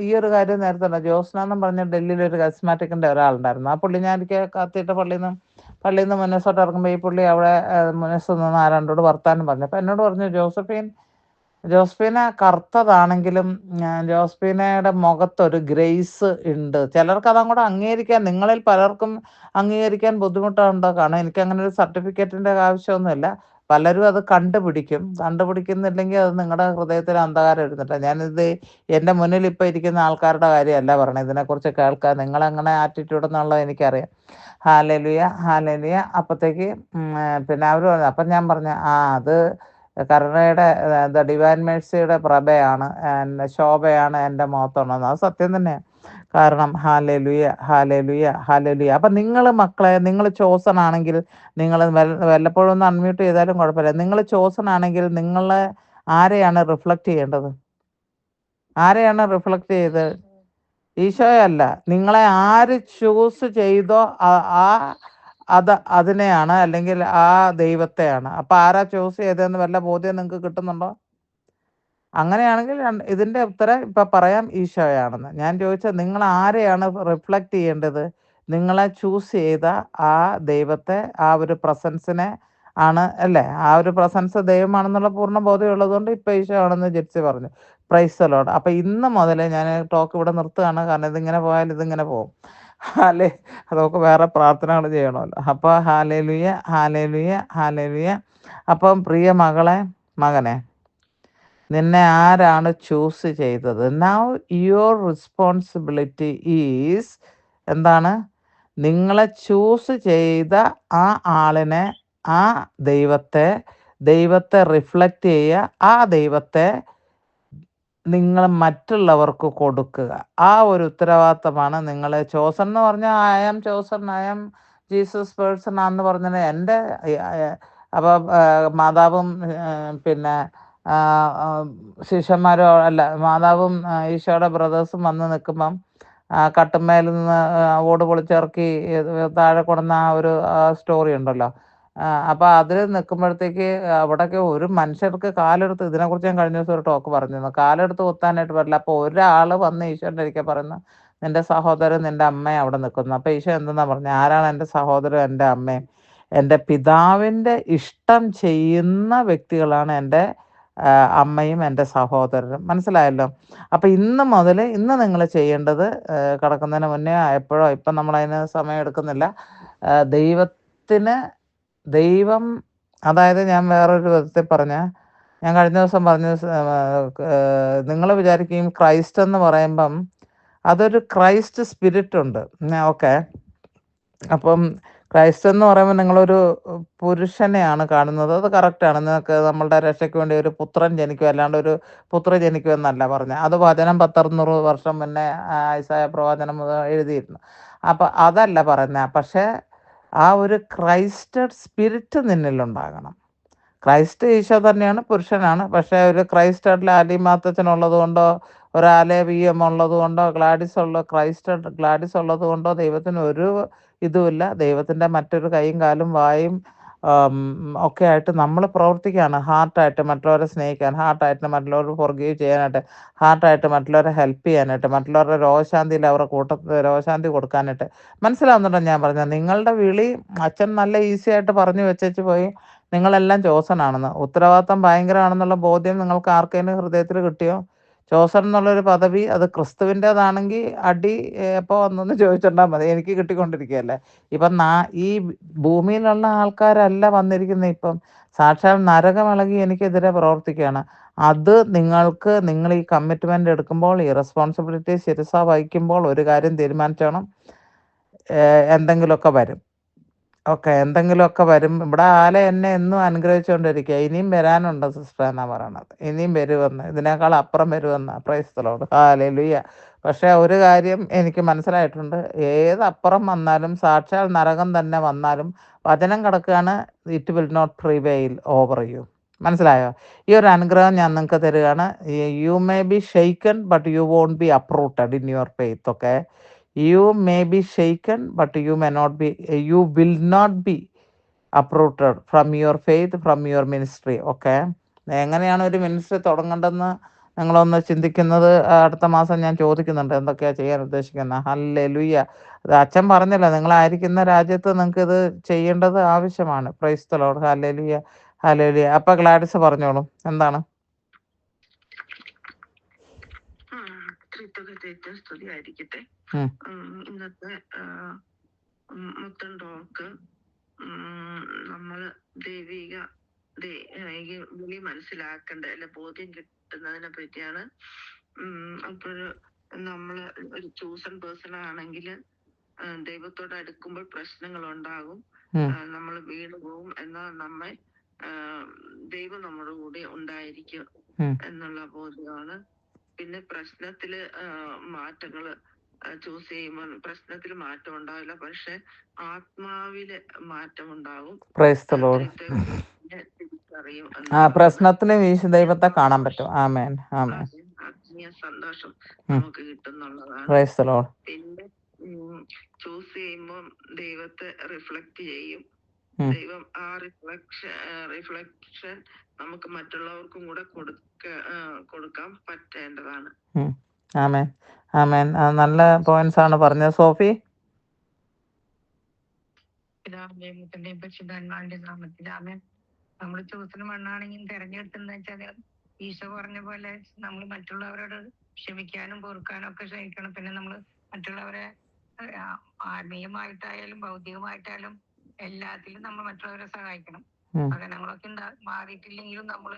ഈ ഒരു കാര്യം നേരത്തെ ഉണ്ട്. ജോസ്ന എന്നും പറഞ്ഞ ഡൽഹിയിൽ ഒരു കസ്മാറ്റിക്കിൻ്റെ ഒരാളുണ്ടായിരുന്നു. ആ പുള്ളി ഞാൻ എനിക്ക് കത്തിയിട്ട് പള്ളിയിൽ നിന്ന് മുനസോട്ട് ഇറങ്ങുമ്പോൾ ഈ പുള്ളി അവിടെ മുനസ് നിന്ന് ആരാണ്ടോട് വർത്താനം പറഞ്ഞു. അപ്പം എന്നോട് പറഞ്ഞു, ജോസ്ഫീന കറുത്തതാണെങ്കിലും ജോസ്ഫീനയുടെ മുഖത്തൊരു ഗ്രേസ് ഉണ്ട്. ചിലർക്ക് അതങ്ങോട്ട് അംഗീകരിക്കാൻ, നിങ്ങളിൽ പലർക്കും അംഗീകരിക്കാൻ ബുദ്ധിമുട്ടുണ്ടോ കാണാം. എനിക്ക് അങ്ങനെ ഒരു സർട്ടിഫിക്കറ്റിൻ്റെ ആവശ്യമൊന്നുമില്ല. പലരും അത് കണ്ടുപിടിക്കുന്നില്ലെങ്കിൽ അത് നിങ്ങളുടെ ഹൃദയത്തിൽ അന്ധകാരം ഇരുന്നിട്ട്. ഞാനിത് എൻ്റെ മുന്നിൽ ഇപ്പം ഇരിക്കുന്ന ആൾക്കാരുടെ കാര്യമല്ല പറഞ്ഞത്, ഇതിനെക്കുറിച്ച് കേൾക്കാൻ നിങ്ങളെങ്ങനെ ആറ്റിറ്റ്യൂഡ് എന്നുള്ളത് എനിക്കറിയാം. ഹാലലുയ ഹാലലുയ. അപ്പോഴത്തേക്ക് പിന്നെ അവർ പറഞ്ഞു, അപ്പം ഞാൻ പറഞ്ഞു അത് കരുണയുടെ ഡിവൈൻ മേഴ്സിയുടെ പ്രഭയാണ്, ശോഭയാണ് എൻ്റെ മുഖത്തുണ്ടെന്ന്. അത് സത്യം തന്നെയാണ്. കാരണം ഹാലലുയ ഹാലലുയ ഹാലലുയ. അപ്പം നിങ്ങൾ മക്കളെ, നിങ്ങൾ ചോസൺ ആണെങ്കിൽ, നിങ്ങൾ വല്ലപ്പോഴും ഒന്ന് അൺമ്യൂട്ട് ചെയ്താലും കുഴപ്പമില്ല. നിങ്ങൾ ചോസൺ ആണെങ്കിൽ നിങ്ങൾ ആരെയാണ് റിഫ്ലക്റ്റ് ചെയ്യേണ്ടത്? ആരെയാണ് റിഫ്ലക്റ്റ് ചെയ്ത്? ഈശോയല്ല. നിങ്ങളെ ആര് ചൂസ് ചെയ്തോ അതിനെയാണ്, അല്ലെങ്കിൽ ആ ദൈവത്തെയാണ്. അപ്പം ആരാ ചൂസ് ചെയ്തതെന്ന് വല്ല ബോധ്യം നിങ്ങൾക്ക് കിട്ടുന്നുണ്ടോ? അങ്ങനെയാണെങ്കിൽ ഇതിൻ്റെ ഉത്തരം ഇപ്പം പറയാം, ഈശോയാണെന്ന്. ഞാൻ ചോദിച്ചത് നിങ്ങൾ ആരെയാണ് റിഫ്ലക്റ്റ് ചെയ്യേണ്ടത്? നിങ്ങളെ ചൂസ് ചെയ്ത ആ ദൈവത്തെ, ആ ഒരു പ്രസൻസിനെ ആണ് അല്ലേ? ആ ഒരു പ്രസൻസ് ദൈവമാണെന്നുള്ള പൂർണ്ണ ബോധ്യമുള്ളതുകൊണ്ട് ഇപ്പം ഈശോ ആണെന്ന് ജെറ്റ്സി പറഞ്ഞു. Price the Lord. അപ്പം ഇന്ന് മുതൽ ഞാൻ ടോക്ക് ഇവിടെ നിർത്തുകയാണ്. കാരണം ഇതിങ്ങനെ പോയാൽ ഇതിങ്ങനെ പോകും. അല്ലേ, അതൊക്കെ വേറെ പ്രാർത്ഥനകൾ ചെയ്യണമല്ലോ. അപ്പോൾ ഹാലേലുയ ഹാലേലുയ ഹാലേലുയ. അപ്പം പ്രിയ മകനെ, നിന്നെ ആരാണ് ചൂസ് ചെയ്തത്? നൗ യുവർ റെസ്പോൺസിബിലിറ്റി ഈസ് എന്താണ്? നിങ്ങളെ ചൂസ് ചെയ്ത ആ ആളിനെ, ആ ദൈവത്തെ റിഫ്ലക്റ്റ് ചെയ്യുക. ആ ദൈവത്തെ നിങ്ങൾ മറ്റുള്ളവർക്ക് കൊടുക്കുക. ആ ഒരു ഉത്തരവാദിത്തമാണ് നിങ്ങൾ. ചോസൺ എന്ന് പറഞ്ഞാൽ I am chosen, I am Jesus person ആണെന്ന് പറഞ്ഞാൽ എൻ്റെ അപ്പം മാതാവും പിന്നെ ശിഷ്യന്മാരോ അല്ല, മാതാവും ഈശോയുടെ ബ്രദേഴ്സും വന്ന് നിൽക്കുമ്പം കട്ടുമ്മേൽ നിന്ന് ഓട് പൊളിച്ചിറക്കി താഴെ കൊടുന്ന ആ ഒരു സ്റ്റോറി ഉണ്ടല്ലോ. അപ്പോൾ അതിൽ നിൽക്കുമ്പോഴത്തേക്ക് അവിടെയൊക്കെ ഒരു മനുഷ്യർക്ക് കാലെടുത്ത്, ഇതിനെക്കുറിച്ച് ഞാൻ കഴിഞ്ഞ ദിവസം ഒരു ടോക്ക് പറഞ്ഞിരുന്നു, കാലെടുത്ത് കുത്താനായിട്ട് പറ്റില്ല. അപ്പോൾ ഒരാൾ വന്ന് ഈശോൻ്റെ ഒരിക്കൽ പറയുന്നു, നിൻ്റെ സഹോദരൻ നിൻ്റെ അമ്മയും അവിടെ നിൽക്കുന്നു. അപ്പോൾ ഈശോ എന്തെന്നാ പറഞ്ഞത്? ആരാണ് എൻ്റെ സഹോദരൻ എൻ്റെ അമ്മയും? എൻ്റെ പിതാവിൻ്റെ ഇഷ്ടം ചെയ്യുന്ന വ്യക്തികളാണ് എൻ്റെ അമ്മയും എൻ്റെ സഹോദരനും. മനസ്സിലായല്ലോ? അപ്പം ഇന്ന് നിങ്ങൾ ചെയ്യേണ്ടത്, കിടക്കുന്നതിന് മുന്നേ എപ്പോഴോ, ഇപ്പം നമ്മളതിന് സമയം എടുക്കുന്നില്ല. ദൈവം, അതായത് ഞാൻ വേറൊരു വിധത്തിൽ പറഞ്ഞാൽ, ഞാൻ കഴിഞ്ഞ ദിവസം പറഞ്ഞു, നിങ്ങൾ വിചാരിക്കും ക്രൈസ്റ്റ് എന്ന് പറയുമ്പം അതൊരു ക്രൈസ്റ്റ് സ്പിരിറ്റ് ഉണ്ട്. ഓക്കെ. അപ്പം ക്രൈസ്റ്റ് എന്ന് പറയുമ്പോൾ നിങ്ങളൊരു പുരുഷനെയാണ് കാണുന്നത്. അത് കറക്റ്റാണ്. നിങ്ങൾക്ക് നമ്മളുടെ രക്ഷയ്ക്ക് വേണ്ടി ഒരു പുത്രൻ ജനിക്കും, അല്ലാണ്ട് ഒരു പുത്ര ജനിക്കുമെന്നല്ല പറഞ്ഞത്. അത് വചനം 100 വർഷം മുന്നേ ഐസായ പ്രവചനം എഴുതിയിരുന്നു. അപ്പം അതല്ല പറയുന്നത്. പക്ഷേ ആ ഒരു ക്രൈസ്റ്റഡ് സ്പിരിറ്റ് നിന്നിലുണ്ടാകണം. ക്രൈസ്റ്റ് ഈശോ തന്നെയാണ്, പുരുഷനാണ്. പക്ഷേ ഒരു ക്രൈസ്റ്റഡിൽ ആലിമാത്തച്ഛനുള്ളത് കൊണ്ടോ, ഒരു ആലേവിയം ഉള്ളത് കൊണ്ടോ, ഗ്ലാഡിസ് ഉള്ളത് കൊണ്ടോ ദൈവത്തിന് ഒരു ഇതുമില്ല. ദൈവത്തിൻ്റെ മറ്റൊരു കൈയും കാലും വായും ഒക്കെ ആയിട്ട് നമ്മൾ പ്രവർത്തിക്കുകയാണ്. ഹാർട്ടായിട്ട് മറ്റുള്ളവരെ സ്നേഹിക്കാൻ, ഹാർട്ടായിട്ട് മറ്റുള്ളവർ ഫോർഗീവ് ചെയ്യാനായിട്ട്, ഹാർട്ടായിട്ട് മറ്റുള്ളവരെ ഹെൽപ്പ് ചെയ്യാനായിട്ട്, മറ്റുള്ളവരുടെ രോഗശാന്തിയിൽ അവരുടെ കൂട്ടത്തിൽ രോഗശാന്തി കൊടുക്കാനായിട്ട്. മനസ്സിലാവുന്നുണ്ടോ ഞാൻ പറഞ്ഞത്? നിങ്ങളുടെ വിളി അച്ഛൻ നല്ല ഈസി ആയിട്ട് പറഞ്ഞു വെച്ചേച്ച് പോയി, നിങ്ങളെല്ലാം ചോസൺ ആണെന്ന്. ഉത്തരവാദിത്തം ഭയങ്കരമാണെന്നുള്ള ബോധ്യം നിങ്ങൾക്ക് ആർക്കെങ്കിലും ഹൃദയത്തിൽ കിട്ടിയോ? ചോസൺ എന്നുള്ളൊരു പദവി അത് ക്രിസ്തുവിൻ്റെതാണെങ്കിൽ അടി എപ്പോൾ വന്നെന്ന് ചോദിച്ചിട്ടുണ്ടാൽ മതി, എനിക്ക് കിട്ടിക്കൊണ്ടിരിക്കുകയല്ലേ. ഇപ്പം ഈ ഭൂമിയിലുള്ള ആൾക്കാരല്ല വന്നിരിക്കുന്നത്. ഇപ്പം സാക്ഷാൽ നരകമിളകി എനിക്കെതിരെ പ്രവർത്തിക്കുകയാണ്. അത് നിങ്ങൾ ഈ കമ്മിറ്റ്മെൻ്റ് എടുക്കുമ്പോൾ, ഈ റെസ്പോൺസിബിലിറ്റി ശിരസ വഹിക്കുമ്പോൾ ഒരു കാര്യം തീരുമാനിച്ചോണം, എന്തെങ്കിലുമൊക്കെ വരും. ഓക്കെ, എന്തെങ്കിലുമൊക്കെ വരും. ഇവിടെ എന്നെ എന്നും അനുഗ്രഹിച്ചുകൊണ്ടിരിക്കുക. ഇനിയും വരാനുണ്ട് സിസ്റ്റർ എന്നാണ് പറയണത്. ഇനിയും വരുമെന്ന്, ഇതിനേക്കാൾ അപ്പുറം വരുമെന്ന്. Price the Lord. ഹല്ലേലൂയ. പക്ഷേ ഒരു കാര്യം എനിക്ക് മനസ്സിലായിട്ടുണ്ട്, ഏതപ്പുറം വന്നാലും, സാക്ഷാൽ നരകം തന്നെ വന്നാലും, വചനം കിടക്കുകയാണ്, it will not prevail over you. മനസ്സിലായോ? ഈ ഒരു അനുഗ്രഹം ഞാൻ നിങ്ങൾക്ക് തരികയാണ്. You may be shaken but you won't be uprooted in your faith. Okay, you may be shaken but you will not be uprooted from your faith, from your ministry. Okay, എങ്ങനെയാണ് ഒരു ministry തുടങ്ങേണ്ടതെന്ന് നിങ്ങളൊന്ന് ചിന്തിക്കുന്നത് അടുത്ത മാസം ഞാൻ ചോദിക്കുന്നുണ്ട്, എന്തൊക്കെയാണ് ചെയ്യാൻ ഉദ്ദേശിക്കുന്നത്. ഹല്ലേലൂയ. അത് അച്ഛൻ പറഞ്ഞല്ലോ, നിങ്ങളായിരിക്കുന്ന രാജ്യത്ത് നിങ്ങൾക്ക് ഇത് ചെയ്യേണ്ടത് ആവശ്യമാണ്. Price the Lord. Hallelujah hallelujah. അപ്പം ഗ്ലാഡിസ് പറഞ്ഞോളൂ, എന്താണ്? സ്തുതി ആയിരിക്കട്ടെ. ഇന്നത്തെ മൊത്തം ടോക്ക് നമ്മള് ദൈവിക ഈ വിളി മനസ്സിലാക്കേണ്ട അല്ല ബോധ്യം കിട്ടുന്നതിനെ പറ്റിയാണ്. അപ്പോഴ് നമ്മള് ഒരു ചൂസൺ പേഴ്സൺ ആണെങ്കിൽ ദൈവത്തോട് അടുക്കുമ്പോൾ പ്രശ്നങ്ങൾ ഉണ്ടാകും, നമ്മൾ വീണു പോകും. എന്നാൽ നമ്മെ ദൈവം നമ്മുടെ കൂടെ ഉണ്ടായിരിക്കും എന്നുള്ള ബോധ്യമാണ്. പിന്നെ പ്രശ്നത്തില് മാറ്റങ്ങള് ചൂസ് ചെയ്യുമ്പോൾ പ്രശ്നത്തിൽ മാറ്റം ഉണ്ടാവില്ല, പക്ഷെ ആത്മാവില് മാറ്റം ഉണ്ടാകും. തിരിച്ചറിയും. പ്രശ്നത്തിലും ദൈവത്തെ കാണാൻ പറ്റും. ആമേൻ ആമേൻ. ആത്മീയ സന്തോഷം നമുക്ക് കിട്ടുന്നുള്ളതാണ്. പിന്നെ ചൂസ് ചെയ്യുമ്പോൾ ദൈവത്തെ റിഫ്ലക്ട് ചെയ്യും. ദൈവം ആ റിഫ്ലക്ഷൻ നമുക്ക് മറ്റുള്ളവർക്കും കൂടെ കൊടുക്കാൻ പറ്റേണ്ടതാണ്. ആമേൻ ആമേൻ. നല്ല പോയിന്റ്സ് ആണ് പറഞ്ഞത് സോഫി. നമ്മൾ ചൂസിന് മണ്ണാണെങ്കിൽ തെരഞ്ഞെടുത്തെന്ന് വെച്ചാൽ ഈശോ പറഞ്ഞ പോലെ നമ്മൾ മറ്റുള്ളവരോട് ക്ഷമിക്കാനും പൊറുക്കാനും ഒക്കെ ശ്രമിക്കണം. പിന്നെ നമ്മൾ മറ്റുള്ളവരെ ആത്മീയമായിട്ടായാലും ഭൗതികമായിട്ടായാലും എല്ലാത്തിലും നമ്മൾ മറ്റുള്ളവരെ സഹായിക്കണം. പകരങ്ങളൊക്കെ മാറിയിട്ടില്ലെങ്കിലും നമ്മൾ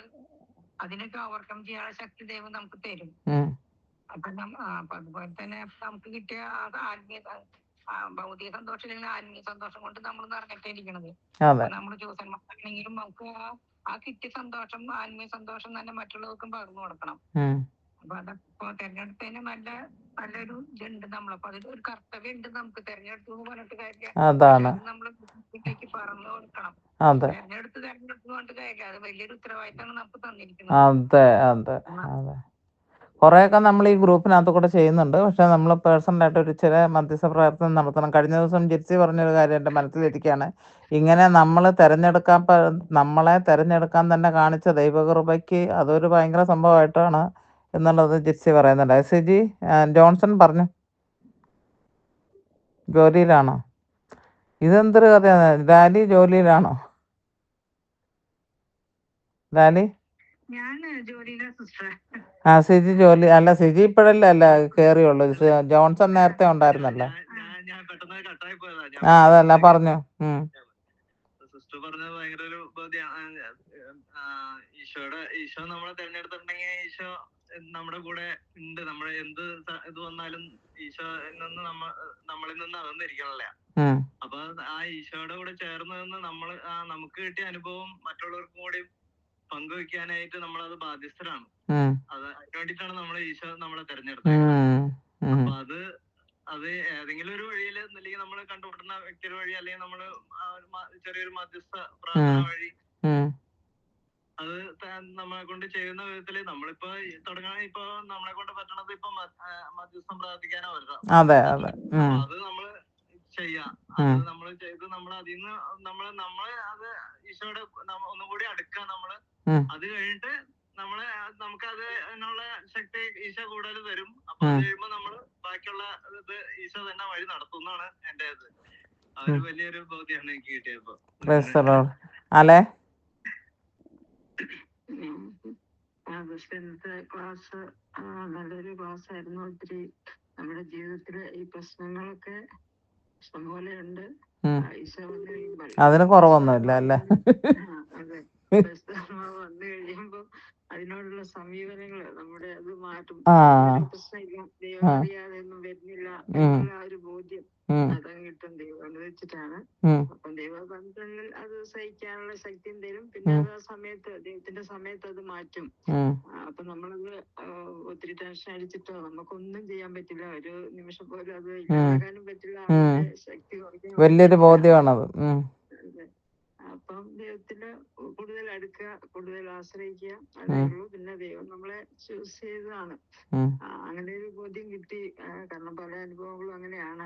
അതിനൊക്കെ ഓവർകം ചെയ്യാനുള്ള ശക്തി ദൈവം നമുക്ക് തരും. അപ്പൊ അതുപോലെ തന്നെ നമുക്ക് കിട്ടിയ ആത്മീയ ഭൗതിക സന്തോഷം ഇല്ലെങ്കിൽ ആത്മീയ സന്തോഷം കൊണ്ട് നമ്മൾ നിറഞ്ഞിട്ടിരിക്കണത്. നമ്മൾ ചൂസന്മാരാണെങ്കിലും നമുക്ക് ആ കിട്ടിയ സന്തോഷം, ആത്മീയ സന്തോഷം തന്നെ മറ്റുള്ളവർക്കും പകർന്നു കൊടുക്കണം. അപ്പൊ അതൊക്കെ തെരഞ്ഞെടുത്തതിന് നല്ലൊരു ഇതുണ്ട് നമ്മളപ്പോ അതിലൊരു കർത്തവ്യം ഉണ്ട് നമുക്ക്. തെരഞ്ഞെടുത്തു പറഞ്ഞിട്ട് കാര്യമില്ല, നമ്മള് കുട്ടിക്ക് പറഞ്ഞു കൊടുക്കണം. തെരഞ്ഞെടുത്ത് കൊണ്ട് കാര്യമില്ല, അത് വലിയൊരു ഉത്തരവാദിത്തമാണ് നമുക്ക് തന്നിരിക്കുന്നത്. കുറെയൊക്കെ നമ്മൾ ഈ ഗ്രൂപ്പിനകത്ത് കൂടെ ചെയ്യുന്നുണ്ട്. പക്ഷെ നമ്മൾ പേഴ്സണലായിട്ട് ഒരു ചില മധ്യസ്ഥ പ്രവർത്തനം നടത്തണം. കഴിഞ്ഞ ദിവസം ജിത്സി പറഞ്ഞൊരു കാര്യം എൻ്റെ മനസ്സിലിരിക്കുകയാണ്. ഇങ്ങനെ നമ്മളെ തിരഞ്ഞെടുക്കാൻ തന്നെ കാണിച്ച ദൈവകൃപയ്ക്ക് അതൊരു ഭയങ്കര സംഭവമായിട്ടാണ് എന്നുള്ളത് ജിത്സി പറയുന്നുണ്ട്. സിജി ജോൺസൺ പറഞ്ഞു. ജോലിയിലാണോ? ഇതെന്തൊരു കഥയാണ്? ലാലി ജോലിയിലാണോ? ലാലി സിജി ജോലി അല്ല. സിജി ഇപ്പോഴല്ല കേറിയുള്ളൂ. ജോൺസൺ നേരത്തെ ഉണ്ടായിരുന്നല്ലോ. അതല്ല പറഞ്ഞു. സിസ്റ്റർ പറഞ്ഞത് ഭയങ്കര ഒരു ഈശോ നമ്മളെ തെരഞ്ഞെടുത്തിട്ടുണ്ടെങ്കിൽ ഈശോ നമ്മുടെ കൂടെ ഉണ്ട്. നമ്മളെ എന്ത് ഇത് വന്നാലും ഈശോ നമ്മളിൽ നിന്ന് അകന്നിരിക്കണല്ലേ. അപ്പൊ ആ ഈശോയുടെ കൂടെ ചേർന്ന് നിന്ന് നമുക്ക് കിട്ടിയ അനുഭവം മറ്റുള്ളവർക്കും കൂടി പങ്കുവെക്കാനായിട്ട് നമ്മളത് ബാധ്യസ്ഥരാണ്. അതിനു വേണ്ടിയിട്ടാണ് ഈശോ നമ്മളെ തെരഞ്ഞെടുത്തത്. അപ്പൊ അത് ഏതെങ്കിലും ഒരു വഴിയിൽ അല്ലെങ്കിൽ നമ്മൾ കണ്ടുപിടുന്ന വ്യക്തിയുടെ വഴി അല്ലെങ്കിൽ നമ്മള് ചെറിയൊരു മധ്യസ്ഥ പ്രാർത്ഥന വഴി അത് നമ്മളെ കൊണ്ട് ചെയ്യുന്ന വിധത്തില് നമ്മളിപ്പോ തുടങ്ങാൻ ഇപ്പൊ നമ്മളെ കൊണ്ട് പറ്റണത് ഇപ്പൊ മധ്യസ്ഥം പ്രാർത്ഥിക്കാനോ വരുന്നത്. അത് നമ്മള് ചെയ്യാം. അത് നമ്മള് ചെയ്ത് നമ്മൾ അതിന്ന് നമ്മളെ അത് ഈശോയുടെ ഒന്നുകൂടി അടുക്കുക. നമ്മള് അത് കഴിഞ്ഞിട്ട് നമുക്കത് അതിനുള്ള ശക്തി ഈശോ കൂടുതൽ തരും. അപ്പൊ അത് കഴിയുമ്പോ നമ്മള് ബാക്കിയുള്ള ഇത് ഈശോ തന്നെ വഴി നടത്തുന്നതാണ് എന്റെ ഇത്. ഒരു വലിയൊരു ബോധ്യമാണ് എനിക്ക് കിട്ടിയപ്പോ. അല്ലേ ക്ലാസ് നല്ലൊരു ക്ലാസ് ആയിരുന്നു. ഒത്തിരി നമ്മുടെ ജീവിതത്തില് ഈ പ്രശ്നങ്ങളൊക്കെ ഇഷ്ടംപോലെ ഉണ്ട്. അതിന് കുറവൊന്നുമില്ല അല്ലേ? അതെ, വന്നു കഴിയുമ്പോ അതിനോടുള്ള സമീപനങ്ങള് നമ്മുടെ അത് മാറ്റും. പ്രശ്നമില്ല, ദൈവം അറിയാതെ ഒന്നും വരുന്നില്ല എന്നുള്ള ഒരു ബോധ്യം അതങ്ങ് കിട്ടും ദൈവം അനുവദിച്ചിട്ടാണ്. അപ്പം ദൈവബന്ധങ്ങളിൽ അത് സഹിക്കാനുള്ള ശക്തിയും തരും. പിന്നെ അത് ആ സമയത്ത് ദൈവത്തിന്റെ സമയത്ത് അത് മാറ്റും. അപ്പൊ നമ്മളത് ഒത്തിരി ടെൻഷൻ അടിച്ചിട്ടോ നമുക്കൊന്നും ചെയ്യാൻ പറ്റില്ല. ഒരു നിമിഷം പോലും അത് ഇല്ലാതാക്കാനും പറ്റില്ല. അതിന്റെ ശക്തി കുറയ്ക്കാൻ വലിയൊരു ബോധ്യമാണത്. അപ്പം ദൈവത്തിന് കൂടുതൽ അടുക്കുക, കൂടുതൽ ആശ്രയിക്കുക, അതേ ഉള്ളൂ. പിന്നെ ദൈവം നമ്മളെ ചൂസ് ചെയ്തതാണ്. അങ്ങനെ ഒരു ബോധ്യം കിട്ടി. കാരണം പല അനുഭവങ്ങളും അങ്ങനെയാണ്.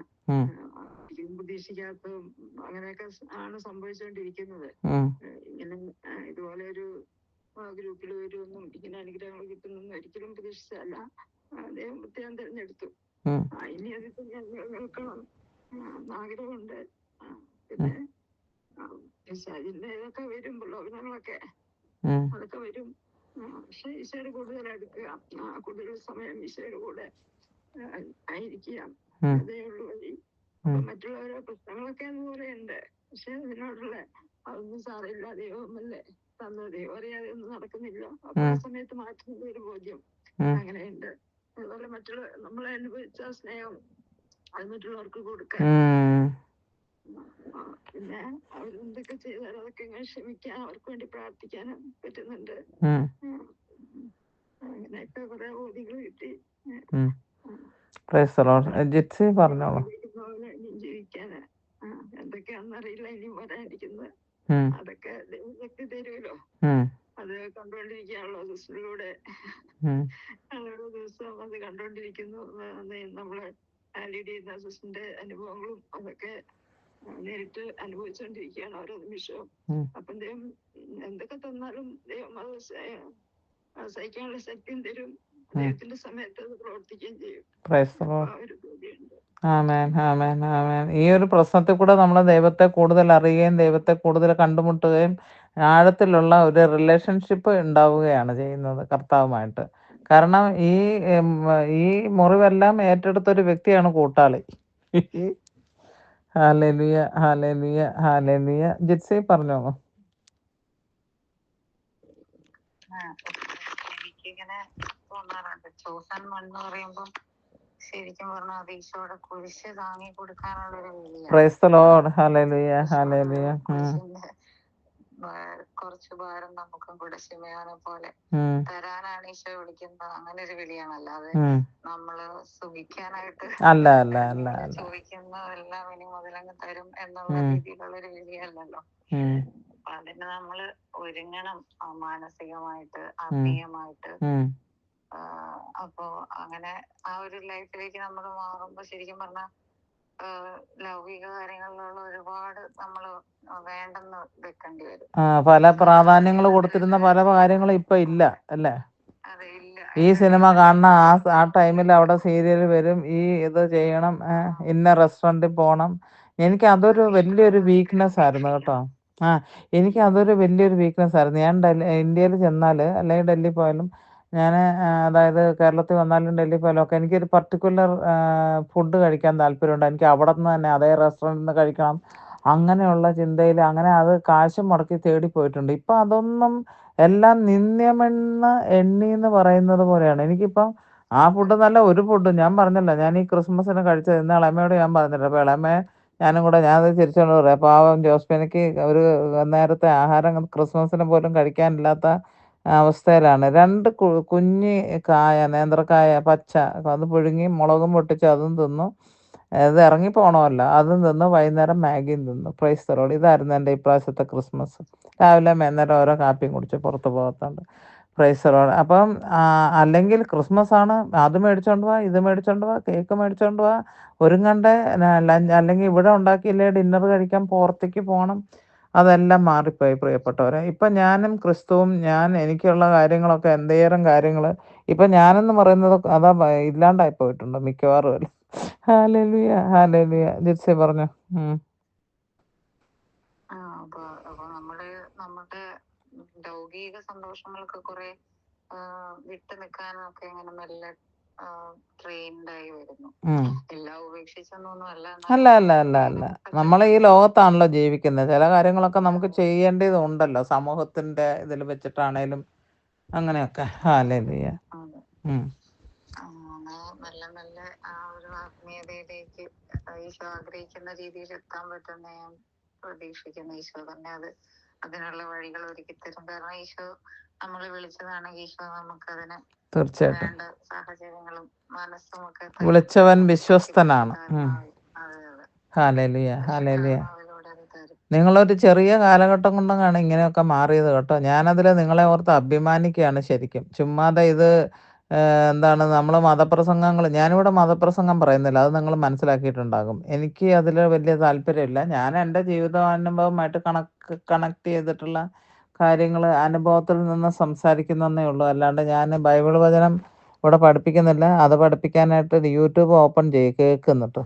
പ്രതീക്ഷിക്കാത്തതും അങ്ങനെയൊക്കെ ആണ് സംഭവിച്ചുകൊണ്ടിരിക്കുന്നത്. ഇങ്ങനെ ഇതുപോലെ ഒരു ഗ്രൂപ്പിൽ വരുമെന്നും ഇങ്ങനെ അനുഗ്രഹങ്ങൾ കിട്ടുന്നെന്നും ഒരിക്കലും പ്രതീക്ഷിച്ചല്ല. ദൈവം പ്രത്യേകം തിരഞ്ഞെടുത്തു. ഇനി അതിപ്പോ ഞാൻ കേൾക്കണം ആഗ്രഹമുണ്ട്. പിന്നെ ഇതൊക്കെ വരും, പ്രലോഭനങ്ങളൊക്കെ അതൊക്കെ വരും. പക്ഷെ ഈശോയുടെ കൂടുതൽ അടുക്കുക, കൂടുതൽ സമയം ഈശോയുടെ കൂടെ ആയിരിക്കുക, അതേ ഉള്ളൂ വഴി. അപ്പൊ മറ്റുള്ളവരുടെ പ്രശ്നങ്ങളൊക്കെ അതുപോലെ ഉണ്ട്. പക്ഷെ അതിനോടുള്ള അതൊന്നും സാരമില്ല, ദൈവമല്ലേ തന്നത്. അറിയാതെ ഒന്നും നടക്കുന്നില്ല. അപ്പൊ ആ സമയത്ത് മാറ്റുന്നത് ഒരു ബോധ്യം അങ്ങനെയുണ്ട്. അതുപോലെ മറ്റുള്ള നമ്മളെ അനുഭവിച്ച സ്നേഹം അത് മറ്റുള്ളവർക്ക് കൊടുക്കാൻ. പിന്നെ അവരെന്തൊക്കെ ചെയ്താലും അതൊക്കെ ഇങ്ങനെ ക്ഷമിക്കാൻ, അവർക്ക് വേണ്ടി പ്രാർത്ഥിക്കാനും പറ്റുന്നുണ്ട്. അങ്ങനെയൊക്കെ കുറെ ബോധ്യങ്ങൾ കിട്ടി. ജിത്സി പറഞ്ഞോളൂ. ഇനിയും ജീവിക്കാന് എന്തൊക്കെയാണെന്ന് അറിയില്ല, ഇനിയും വരാനിരിക്കുന്നത്. അതൊക്കെ ദൈവശക്തി തരുമല്ലോ. അത് കണ്ടുകൊണ്ടിരിക്കുകയാണല്ലോ സിസ്റ്ററിലൂടെ. ഓരോ ദിവസവും അത് കണ്ടുകൊണ്ടിരിക്കുന്നു. നമ്മള് ലീഡ് ചെയ്യുന്ന സിസ്റ്ററിന്റെ അനുഭവങ്ങളും അതൊക്കെ നേരിട്ട് അനുഭവിച്ചുകൊണ്ടിരിക്കുകയാണ് ഓരോ നിമിഷവും. അപ്പം ദൈവം എന്തൊക്കെ തന്നാലും ദൈവം അത് സഹിക്കാനുള്ള ശക്തിയും തരും. ദൈവത്തിന്റെ സമയത്ത് അത് പ്രവർത്തിക്കുകയും ചെയ്യും. ഒരു ബോധ്യമുണ്ട്. ആമേൻ, ആമേൻ, ആമേൻ. ഈ ഒരു പ്രശ്നത്തിൽ കൂടെ നമ്മൾ ദൈവത്തെ കൂടുതൽ അറിയുകയും ദൈവത്തെ കൂടുതൽ കണ്ടുമുട്ടുകയും ആഴത്തിലുള്ള ഒരു റിലേഷൻഷിപ്പ് ഉണ്ടാവുകയാണ് ചെയ്യുന്നത് കർത്താവുമായിട്ട്. കാരണം ഈ മുറിവെല്ലാം ഏറ്റെടുത്തൊരു വ്യക്തിയാണ് കൂട്ടാളി. Hallelujah, hallelujah, hallelujah. ജിത്സി പറഞ്ഞോളൂ. എനിക്കിങ്ങനെ തോന്നാറുണ്ട്, ചോസൻ എന്ന് പറയുമ്പോൾ ശരിക്കും പറഞ്ഞാൽ അത് ഈശോയുടെ കുരിശ് താങ്ങി കൊടുക്കാനുള്ളൊരു praise the Lord. Hallelujah, hallelujah. കുറച്ച് ഭാരം നമുക്കും കൂടെ ശിമയോനെ പോലെ തരാനാണ് ഈശോ വിളിക്കുന്നത്. അങ്ങനെ ഒരു വിളിയാണ്. അല്ലാതെ നമ്മള് സുഖിക്കാനായിട്ട് അല്ല അല്ല അല്ല അല്ല ചോദിക്കുന്നതെല്ലാം ഇനി മുതലങ്ങ് തരും എന്നുള്ള രീതിയിലുള്ള ഒരു വിളിയല്ലല്ലോ. അതിന് നമ്മള് ഒരുങ്ങണം, മാനസികമായിട്ട്, ആത്മീയമായിട്ട്. അപ്പോ അങ്ങനെ ആ ഒരു ലൈഫിലേക്ക് നമ്മൾ മാറുമ്പോ ശരിക്കും പറഞ്ഞാൽ ലൗകിക കാര്യങ്ങളിലുള്ള ഒരുപാട് നമ്മള് വേണ്ടെന്ന് വെക്കേണ്ടി വരും. പല പ്രാധാന്യങ്ങൾ കൊടുത്തിരുന്ന പല കാര്യങ്ങളും ഇപ്പൊ ഇല്ല അല്ലേ. ഈ സിനിമ കാണുന്ന ആ ടൈമിൽ അവിടെ സീരിയൽ വരും, ഈ ഇത് ചെയ്യണം, ഇന്ന റെസ്റ്റോറൻറ്റിൽ പോകണം. എനിക്ക് അതൊരു വലിയൊരു വീക്ക്നെസ് ആയിരുന്നു കേട്ടോ. എനിക്ക് അതൊരു വലിയൊരു വീക്ക്നെസ് ആയിരുന്നു. ഞാൻ ഇന്ത്യയിൽ ചെന്നാൽ അല്ലെങ്കിൽ ഡൽഹി പോയാലും ഞാൻ, അതായത് കേരളത്തിൽ വന്നാലും ഡൽഹി പോയാലും ഒക്കെ എനിക്കൊരു പർട്ടിക്കുലർ ഫുഡ് കഴിക്കാൻ താല്പര്യമുണ്ട്. എനിക്ക് അവിടെ നിന്ന് തന്നെ അതേ റെസ്റ്റോറൻറ്റിൽ നിന്ന് കഴിക്കണം, അങ്ങനെയുള്ള ചിന്തയിൽ അങ്ങനെ അത് കാശ് മുടക്കി തേടി പോയിട്ടുണ്ട്. ഇപ്പം അതൊന്നും എല്ലാം നിന്ദ്യമെന്ന് എന്ന് പറയുന്നത് പോലെയാണ്. എനിക്കിപ്പം ആ ഫുഡ് നല്ല ഒരു ഫുഡും ഞാൻ പറഞ്ഞല്ലോ, ഞാൻ ഈ ക്രിസ്മസിന് കഴിച്ചത് ഇന്ന് ഇളമയോട് ഞാൻ പറഞ്ഞില്ല. അപ്പോൾ ഇളമയെ ഞാനും കൂടെ ഞാനത് ചിരിച്ചുകൊണ്ട് പറയാം, പാവം ജോസ്ഫിനിക്ക് ഒരു നേരത്തെ ആഹാരം ക്രിസ്മസിന് പോലും കഴിക്കാനില്ലാത്ത അവസ്ഥയിലാണ്. 2 കുഞ്ഞ് കായ, നേന്ത്രക്കായ പച്ച, അത് പുഴുങ്ങി മുളകും പൊട്ടിച്ച് അതും തിന്നു. ഇത് ഇറങ്ങിപ്പോണമല്ല, അതും തിന്നു. വൈകുന്നേരം മാഗിയും തിന്നു. Price the Lord. ഇതായിരുന്നു എൻ്റെ ഇപ്രാവശ്യത്തെ ക്രിസ്മസ്. രാവിലെ വൈകുന്നേരം ഓരോ കാപ്പിയും കുടിച്ച് പുറത്ത് പോകത്തുണ്ട്. Price the Lord. അപ്പം അല്ലെങ്കിൽ ക്രിസ്മസ് ആണ്, അത് മേടിച്ചോണ്ട് പോവാ, ഇത് മേടിച്ചോണ്ട് പോവാ, കേക്ക് മേടിച്ചോണ്ട് പോവാ, ഒരുങ്ങണ്ടേ, ലഞ്ച് അല്ലെങ്കിൽ ഇവിടെ ഉണ്ടാക്കിയില്ലേ ഡിന്നർ കഴിക്കാൻ പുറത്തേക്ക് പോകണം. അതെല്ലാം മാറിപ്പോയി പ്രിയപ്പെട്ടവരെ. ഇപ്പം ഞാനും ക്രിസ്തുവും എനിക്കുള്ള കാര്യങ്ങളൊക്കെ എന്തേരം കാര്യങ്ങൾ ഇപ്പം ഞാനെന്ന് പറയുന്നത് അതാ ഇല്ലാണ്ടായി പോയിട്ടുണ്ട് മിക്കവാറും അല്ല. Hallelujah, hallelujah. ജിത്സി പറഞ്ഞു. അപ്പൊ നമ്മുടെ ലൗകിക സന്തോഷങ്ങൾക്ക് കുറെ വിട്ടു നിൽക്കാനും ഒക്കെ ഇങ്ങനെ നല്ല ട്രെയിൻഡായി വരുന്നു. എല്ലാം ഉപേക്ഷിച്ചൊന്നും അല്ല. അല്ല നമ്മൾ ഈ ലോകത്താണല്ലോ ജീവിക്കുന്നത്. ചില കാര്യങ്ങളൊക്കെ നമുക്ക് ചെയ്യേണ്ടതുണ്ടല്ലോ, സമൂഹത്തിന്റെ ഇതിൽ വെച്ചിട്ടാണേലും അങ്ങനെയൊക്കെ. ഹല്ലേലൂയ. നല്ല നല്ല ആ ഒരു ആത്മീയതയിലേക്ക് ഈശോ ആഗ്രഹിക്കുന്ന രീതിയിൽ എത്താൻ പറ്റുന്ന ഞാൻ പ്രതീക്ഷിക്കുന്നു. ഈശോ തന്നെ അതിനുള്ള വഴികൾ ഒരുക്കി തരും. കാരണം ഈശോ നമ്മളെ വിളിച്ചതാണെങ്കിൽ ഈശോ നമുക്കതിന് തീർച്ചയായിട്ടും വേണ്ട സാഹചര്യങ്ങളും മനസ്സും ഒക്കെ വിളിച്ചവൻ വിശ്വസ്തനാണ്. Hallelujah, hallelujah. നിങ്ങളൊരു ചെറിയ കാലഘട്ടം കൊണ്ടാണ് ഇങ്ങനെയൊക്കെ മാറിയത് കേട്ടോ. ഞാനതിൽ നിങ്ങളെ ഓർത്ത് അഭിമാനിക്കുകയാണ് ശരിക്കും. ചുമ്മാതെ ഇത് എന്താണ് നമ്മൾ മതപ്രസംഗങ്ങൾ, ഞാനിവിടെ മതപ്രസംഗം പറയുന്നില്ല, അത് നിങ്ങൾ മനസ്സിലാക്കിയിട്ടുണ്ടാകും. എനിക്ക് അതിൽ വലിയ താല്പര്യമില്ല. ഞാൻ എൻ്റെ ജീവിതാനുഭവമായിട്ട് കണക്ട് ചെയ്തിട്ടുള്ള കാര്യങ്ങൾ അനുഭവത്തിൽ നിന്ന് സംസാരിക്കുന്നതേ ഉള്ളൂ. അല്ലാണ്ട് ഞാൻ ബൈബിൾ വചനം ഇവിടെ പഠിപ്പിക്കുന്നില്ല. അത് പഠിപ്പിക്കാനായിട്ട് യൂട്യൂബ് ഓപ്പൺ കേൾക്കുന്നിട്ട്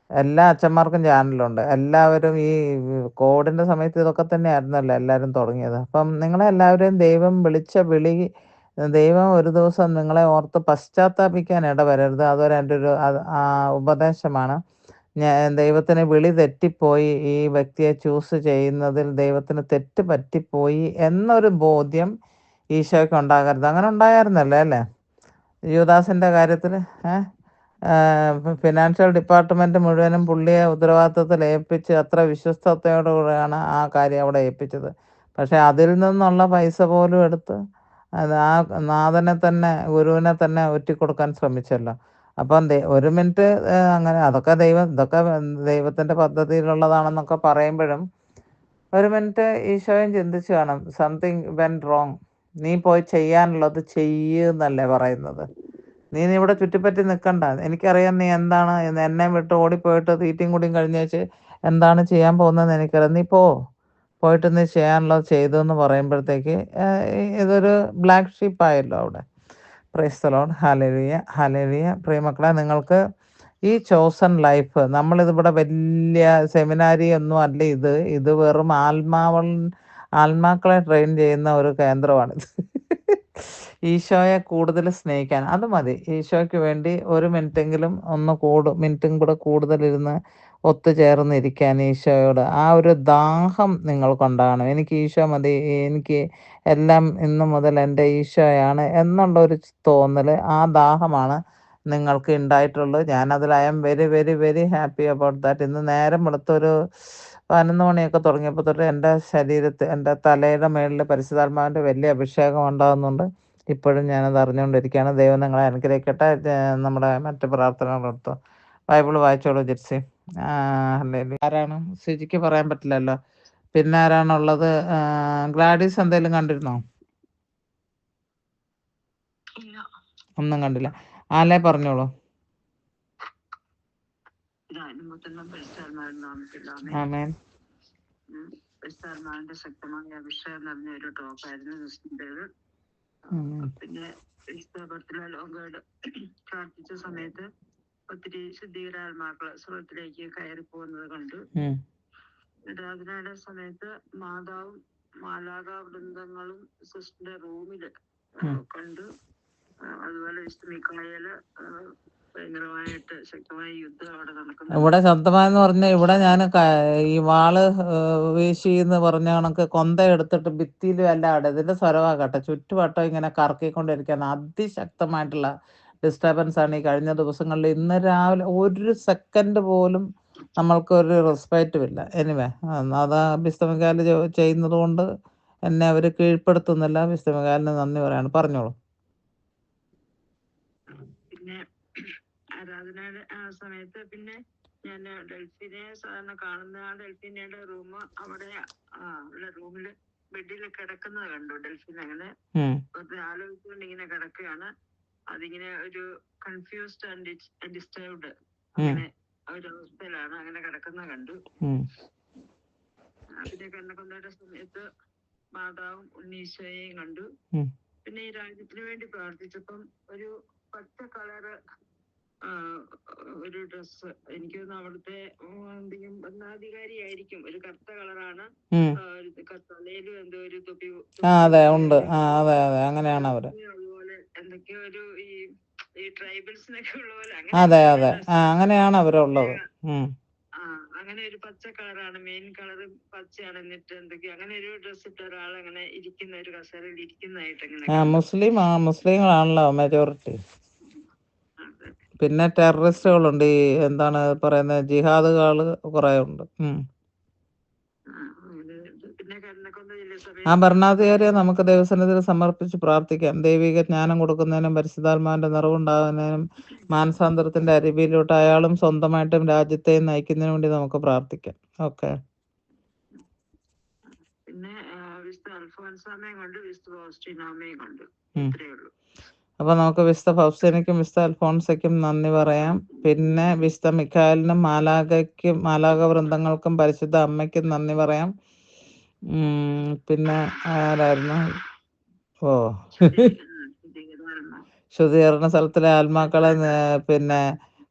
എല്ലാ അച്ഛന്മാർക്കും ചാനലുണ്ട്. എല്ലാവരും ഈ കോവിഡിൻ്റെ സമയത്ത് ഇതൊക്കെ തന്നെ ആയിരുന്നല്ലോ എല്ലാവരും തുടങ്ങിയത്. അപ്പം നിങ്ങളെ എല്ലാവരെയും ദൈവം വിളിച്ച വിളി, ദൈവം ഒരു ദിവസം നിങ്ങളെ ഓർത്ത് പശ്ചാത്താപിക്കാൻ ഇടവരരുത്. അതൊരു എൻ്റെ ഒരു ഉപദേശമാണ്. ദൈവത്തിന് വിളി തെറ്റിപ്പോയി, ഈ വ്യക്തിയെ ചൂസ് ചെയ്യുന്നതിൽ ദൈവത്തിന് തെറ്റ് പറ്റിപ്പോയി എന്നൊരു ബോധ്യം ഈശോയ്ക്ക് ഉണ്ടാകരുത്. അങ്ങനെ ഉണ്ടായിരുന്നല്ലേ അല്ലേ യൂദാസിൻ്റെ കാര്യത്തിൽ? ഫിനാൻഷ്യൽ ഡിപ്പാർട്ട്മെൻറ്റ് മുഴുവനും പുള്ളിയെ ഉത്തരവാദിത്വത്തിൽ ഏൽപ്പിച്ച് അത്ര വിശ്വസ്തയോടുകൂടെയാണ് ആ കാര്യം അവിടെ ഏൽപ്പിച്ചത്. പക്ഷേ അതിൽ നിന്നുള്ള പൈസ പോലും എടുത്ത് അത് ആ നാഥനെ തന്നെ, ഗുരുവിനെ തന്നെ ഒറ്റിക്കൊടുക്കാൻ ശ്രമിച്ചല്ലോ. അപ്പം ഒരു മിനിറ്റ് അങ്ങനെ ഇതൊക്കെ ദൈവത്തിൻ്റെ പദ്ധതിയിലുള്ളതാണെന്നൊക്കെ പറയുമ്പോഴും ഒരു മിനിറ്റ് ഈശോയും ചിന്തിച്ച് കാണും, സംതിങ് വെൻറ്റ് റോങ്. നീ പോയി ചെയ്യാനുള്ളത് ചെയ്യുന്നല്ലേ പറയുന്നത്. നീ ഇവിടെ ചുറ്റിപ്പറ്റി നിൽക്കണ്ട. എനിക്കറിയാം നീ എന്താണ് എന്നെ വിട്ട് ഓടിപ്പോയിട്ട് തീറ്റയും കൂടിയും കഴിഞ്ഞേച്ച് എന്താണ് ചെയ്യാൻ പോകുന്നതെന്ന് എനിക്കറിയാം. നീ പോയിട്ട് നീ ചെയ്യാനുള്ളത് ചെയ്തു എന്ന് പറയുമ്പോഴത്തേക്ക് ഇതൊരു ബ്ലാക്ക് ഷീപ്പായല്ലോ അവിടെ. Praise the Lord. Hallelujah, hallelujah. പ്രിയമക്കളെ, നിങ്ങൾക്ക് ഈ ചോസൺ ലൈഫ്, നമ്മളിതിവിടെ വലിയ സെമിനാരി ഒന്നും അല്ല. ഇത് വെറും ആത്മാക്കളെ ട്രെയിൻ ചെയ്യുന്ന ഒരു കേന്ദ്രമാണിത്. ഈശോയെ കൂടുതൽ സ്നേഹിക്കാൻ അത് മതി. ഈശോയ്ക്ക് വേണ്ടി ഒരു മിനിറ്റെങ്കിലും മിനിറ്റും കൂടെ കൂടുതലിരുന്ന് ഒത്തുചേർന്നിരിക്കാൻ ഈശോയോട് ആ ഒരു ദാഹം നിങ്ങൾക്കുണ്ടാകണം. എനിക്ക് ഈശോ മതി, എനിക്ക് എല്ലാം ഇന്നു മുതൽ എൻ്റെ ഈശോയാണ് എന്നുള്ള ഒരു തോന്നൽ, ആ ദാഹമാണ് നിങ്ങൾക്ക് ഉണ്ടായിട്ടുള്ളത്. ഞാനതിൽ I am very very very happy about that. ഇന്ന് നേരം വെളുത്തൊരു 11 മണിയൊക്കെ തുടങ്ങിയപ്പോൾ തൊട്ട് എൻ്റെ തലയുടെ മേളിൽ പരിശുദ്ധാത്മാവിൻ്റെ വലിയ അഭിഷേകം ഉണ്ടാകുന്നുണ്ട്. ഇപ്പോഴും ഞാനത് അറിഞ്ഞുകൊണ്ടിരിക്കുകയാണ്. ദൈവം നിങ്ങളെ അനുഗ്രഹിക്കട്ടെ. നമ്മുടെ മറ്റ് പ്രാർത്ഥനകളെടുത്തോ. ബൈബിൾ വായിച്ചോളൂ ജിപ്സി. ആരാണ്? സിജിക്ക് പറയാൻ പറ്റില്ലല്ലോ. പിന്നെ ആരാണുള്ളത്? ഗ്ലാഡീസ് എന്തെങ്കിലും കണ്ടിരുന്നോ? ഒന്നും കണ്ടില്ല. ആലേ പറഞ്ഞോളൂ. ആമേൻ. ശക്തമായ അഭിഷേകം നിറഞ്ഞ ഒരു ടോക്കായിരുന്നു. പിന്നെ ലോകോട് പ്രാർത്ഥിച്ച സമയത്ത് ഒത്തിരി ശുദ്ധീകരാത്മാക്കള് സ്വർഗത്തിലേക്ക് കയറി പോകുന്നത് കണ്ടു. ആരാധനയുടെ സമയത്ത് മാതാവും മാലാക വൃന്ദങ്ങളും സിസ്റ്ററിന്റെ റൂമില് കണ്ടു. അതുപോലെ മിക്കായേല് ഭയങ്കരമായിട്ട് ശക്തമായ യുദ്ധം അവിടെ നടക്കുന്നു. ഇവിടെ ശബ്ദമായെന്ന് പറഞ്ഞാൽ ഇവിടെ ഞാൻ ഈ വാള് വീശി എന്ന് പറഞ്ഞ കണക്ക് കൊന്ത എടുത്തിട്ട് ഭിത്തിയിലും എല്ലാം ഇതിന്റെ സ്വരമാകട്ടെ ചുറ്റുവട്ടം ഇങ്ങനെ കറക്കിക്കൊണ്ടിരിക്കാൻ അതിശക്തമായിട്ടുള്ള ഡിസ്റ്റർബൻസ് ആണ് ഈ കഴിഞ്ഞ ദിവസങ്ങളിൽ. ഇന്ന് രാവിലെ ഒരു സെക്കൻഡ് പോലും നമ്മൾക്കൊരു റെസ്പെക്റ്റും ഇല്ല. എനിവേ, അത് ബിസ്തമിക്കാല് ചെയ്യുന്നത് കൊണ്ട് എന്നെ അവർ കീഴ്പ്പെടുത്തുന്നില്ല. ബിസ്തമിക്കാലിന് നന്ദി പറയാണ്. പറഞ്ഞോളൂ. പിന്നെ ആരാധനയുടെ ആ സമയത്ത് പിന്നെ ഞാൻ ഡെൽഫിനെ സാധാരണ കാണുന്ന ആ ഡെൽഫിനയുടെ റൂം അവിടെ റൂമില് ബെഡിൽ കിടക്കുന്നത് കണ്ടു. ഡെൽഫിൻ അങ്ങനെ ആലോചിച്ചുകൊണ്ട് ഇങ്ങനെ കിടക്കുകയാണ്. അതിങ്ങനെ ഒരു കൺഫ്യൂസ്ഡ് ആൻഡ് ഡിസ്റ്റർബ്ഡ് അങ്ങനെ ഒരു അവസ്ഥയിലാണ് അങ്ങനെ കിടക്കുന്നത് കണ്ടു. പിന്നെ കണ്ണക്കൊണ്ടയുടെ സമയത്ത് മാതാവും ഉണ്ണീശോയെയും കണ്ടു. പിന്നെ ഈ രാജ്യത്തിന് വേണ്ടി പ്രാർത്ഥിച്ചപ്പം ഒരു പച്ച കളറ് ഒരു ഡ്രസ്, എനിക്ക് തോന്നുന്നു അവിടുത്തെ എന്തെങ്കിലും ഭരണാധികാരി ആയിരിക്കും. ഒരു കറുത്ത കളറാണ്. തലയിലും എന്തോ ഒരു തൊപ്പി. അതെ ഉണ്ട്. അതെ അങ്ങനെയാണ് അവര്. അതുപോലെ എന്തൊക്കെയോ ഒരു ഈ ട്രൈബൽസിനൊക്കെ ഉള്ള പോലെ അതെ അങ്ങനെയാണ് അവരുള്ളത്. അങ്ങനെ ഒരു പച്ച കളറാണ്, മെയിൻ കളർ പച്ചയാണ്. എന്നിട്ട് എന്തൊക്കെയോ അങ്ങനെ ഒരു ഡ്രസ് ഇട്ട ഒരാൾ അങ്ങനെ ഇരിക്കുന്ന, ഒരു കസേരയിൽ ഇരിക്കുന്നതായിട്ട് അങ്ങനെ. മുസ്ലിങ്ങളാണല്ലോ മെജോറിറ്റി. പിന്നെ ടെററിസ്റ്റുകളുണ്ട്, ഈ എന്താണ് പറയുന്നത്, ജിഹാദുകൾ കുറെ ഉണ്ട്. ആ ഭരണാധികാരിയെ നമുക്ക് ദൈവസന്നിധിയിൽ സമർപ്പിച്ച് പ്രാർത്ഥിക്കാം. ദൈവിക ജ്ഞാനം കൊടുക്കുന്നതിനും പരിശുദ്ധാത്മാവിന്റെ നിറവുണ്ടാകുന്നതിനും മാനസാന്തരത്തിന്റെ അരുവിയിലോട്ട് അയാളും സ്വന്തമായിട്ടും രാജ്യത്തെയും നയിക്കുന്നതിന് വേണ്ടി നമുക്ക് പ്രാർത്ഥിക്കാം. ഓക്കെ. പിന്നെ അപ്പൊ നമുക്ക് വിശുദ്ധ ഫൗസ്റ്റീനയ്ക്കും വിശുദ്ധ അൽഫോൺസയ്ക്കും നന്ദി പറയാം. പിന്നെ വിശുദ്ധ മിഖായേലിനും മാലാക വൃന്ദങ്ങൾക്കും പരിശുദ്ധ അമ്മയ്ക്കും നന്ദി പറയാം. പിന്നെ ആരായിരുന്നു? ശുദ്ധീകരണ സ്ഥലത്തിലെ ആത്മാക്കളെ പിന്നെ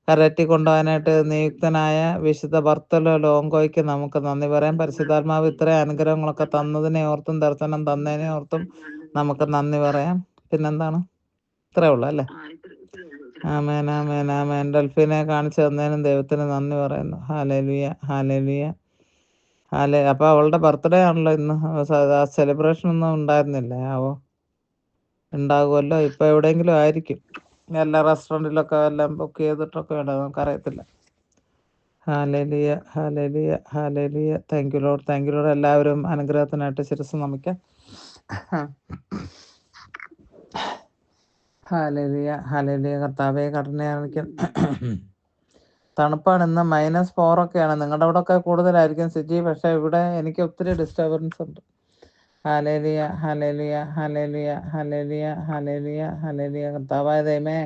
കരറ്റി കൊണ്ടുപോകാനായിട്ട് നിയുക്തനായ വിശുദ്ധ ബർത്തലോ ലോങ്കോയ്ക്ക് നമുക്ക് നന്ദി പറയാം. പരിശുദ്ധാത്മാവ് ഇത്രയും അനുഗ്രഹങ്ങളൊക്കെ തന്നതിനെ ഓർത്തും ദർശനം തന്നതിനെ ഓർത്തും നമുക്ക് നന്ദി പറയാം. പിന്നെന്താണ്? ഇത്രേ ഉള്ളു അല്ലേ? ആമേൻ ആമേൻ ആമേൻ. ഡെൽഫിനെ കാണിച്ചു തന്നതിനും ദൈവത്തിന് നന്ദി പറയുന്നു. ഹല്ലേലൂയ ഹല്ലേലൂയ അപ്പോൾ അവളുടെ ബർത്ത്ഡേ ആണല്ലോ ഇന്ന്. സെലിബ്രേഷൻ ഒന്നും ഉണ്ടായിരുന്നില്ലേ? ഉണ്ടാകുമല്ലോ. ഇപ്പോൾ എവിടെയെങ്കിലും ആയിരിക്കും. എല്ലാ റെസ്റ്റോറൻറ്റിലൊക്കെ എല്ലാം ബുക്ക് ചെയ്തിട്ടൊക്കെ ഉണ്ട്, നമുക്കറിയത്തില്ല. Hallelujah hallelujah hallelujah. Thank you Lord, thank you Lord. എല്ലാവരും അനുഗ്രഹത്തിനായിട്ട് ശിരസ്സ് നമിക്കാം. Hallelujah hallelujah. കർത്താവേ കരുണയായിരിക്കും. തണുപ്പാണ്. ഇന്ന് -4 നിങ്ങളുടെ അവിടെ ഒക്കെ കൂടുതലായിരിക്കും സിജി, പക്ഷേ ഇവിടെ എനിക്ക് ഒത്തിരി ഡിസ്റ്റർബൻസ് ഉണ്ട്. Hallelujah hallelujah hallelujah hallelujah hallelujah hallelujah. കർത്താവായ ദൈവമേ,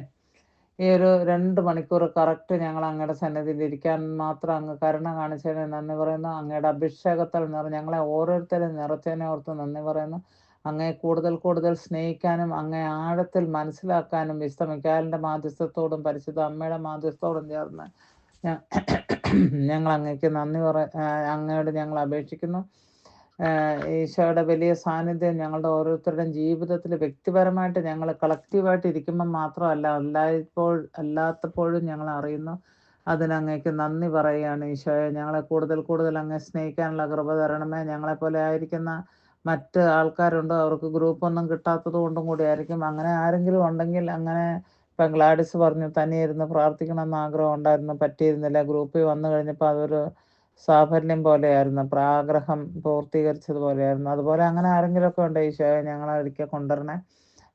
ഈ ഒരു 2 മണിക്കൂർ കറക്റ്റ് ഞങ്ങൾ അങ്ങയുടെ സന്നിധിയിൽ ഇരിക്കാൻ മാത്രം അങ്ങ് കരുണ കാണിച്ചതിന് നന്ദി പറയുന്നു. അങ്ങയുടെ അഭിഷേകത്തിൽ ഞങ്ങളെ ഓരോരുത്തരും നിറച്ചതിനെ ഓർത്ത് നന്ദി പറയുന്നു. അങ്ങയെ കൂടുതൽ കൂടുതൽ സ്നേഹിക്കാനും അങ്ങയെ ആഴത്തിൽ മനസ്സിലാക്കാനും വിശുദ്ധ മിഖായേലിൻ്റെ മാധ്യസ്ഥത്തോടും പരിശുദ്ധ അമ്മയുടെ മാധ്യസ്ഥത്തോടും ചേർന്ന് ഞങ്ങൾ അങ്ങേക്ക് അങ്ങയോട് ഞങ്ങൾ അപേക്ഷിക്കുന്നു. ഈശോയുടെ വലിയ സാന്നിധ്യം ഞങ്ങളുടെ ഓരോരുത്തരുടെയും ജീവിതത്തിൽ വ്യക്തിപരമായിട്ട് ഞങ്ങൾ കളക്റ്റീവായിട്ട് ഇരിക്കുമ്പോൾ മാത്രമല്ല, അല്ലാത്തപ്പോഴും ഞങ്ങൾ അറിയുന്നു. അതിനങ്ങേക്ക് നന്ദി പറയുകയാണ്. ഈശോയെ, ഞങ്ങളെ കൂടുതൽ കൂടുതൽ അങ്ങേ സ്നേഹിക്കാനുള്ള കൃപ തരണമേ. ഞങ്ങളെപ്പോലെ ആയിരിക്കുന്ന മറ്റ് ആൾക്കാരുണ്ട്, അവർക്ക് ഗ്രൂപ്പൊന്നും കിട്ടാത്തത് കൊണ്ടും കൂടി ആയിരിക്കും. അങ്ങനെ ആരെങ്കിലും ഉണ്ടെങ്കിൽ, അങ്ങനെ ഇപ്പം ഗ്ലാഡിസ് പറഞ്ഞു തനിയിരുന്ന് പ്രാർത്ഥിക്കണമെന്ന് ആഗ്രഹം ഉണ്ടായിരുന്നു, പറ്റിയിരുന്നില്ല. ഗ്രൂപ്പിൽ വന്നു കഴിഞ്ഞപ്പോൾ അതൊരു സാഫല്യം പോലെയായിരുന്നു, ആഗ്രഹം പൂർത്തീകരിച്ചതുപോലെയായിരുന്നു. അതുപോലെ അങ്ങനെ ആരെങ്കിലുമൊക്കെ ഉണ്ട് ഈശോയെ, ഞങ്ങളെ ഒരിക്കൽ കൊണ്ടുവരണേ.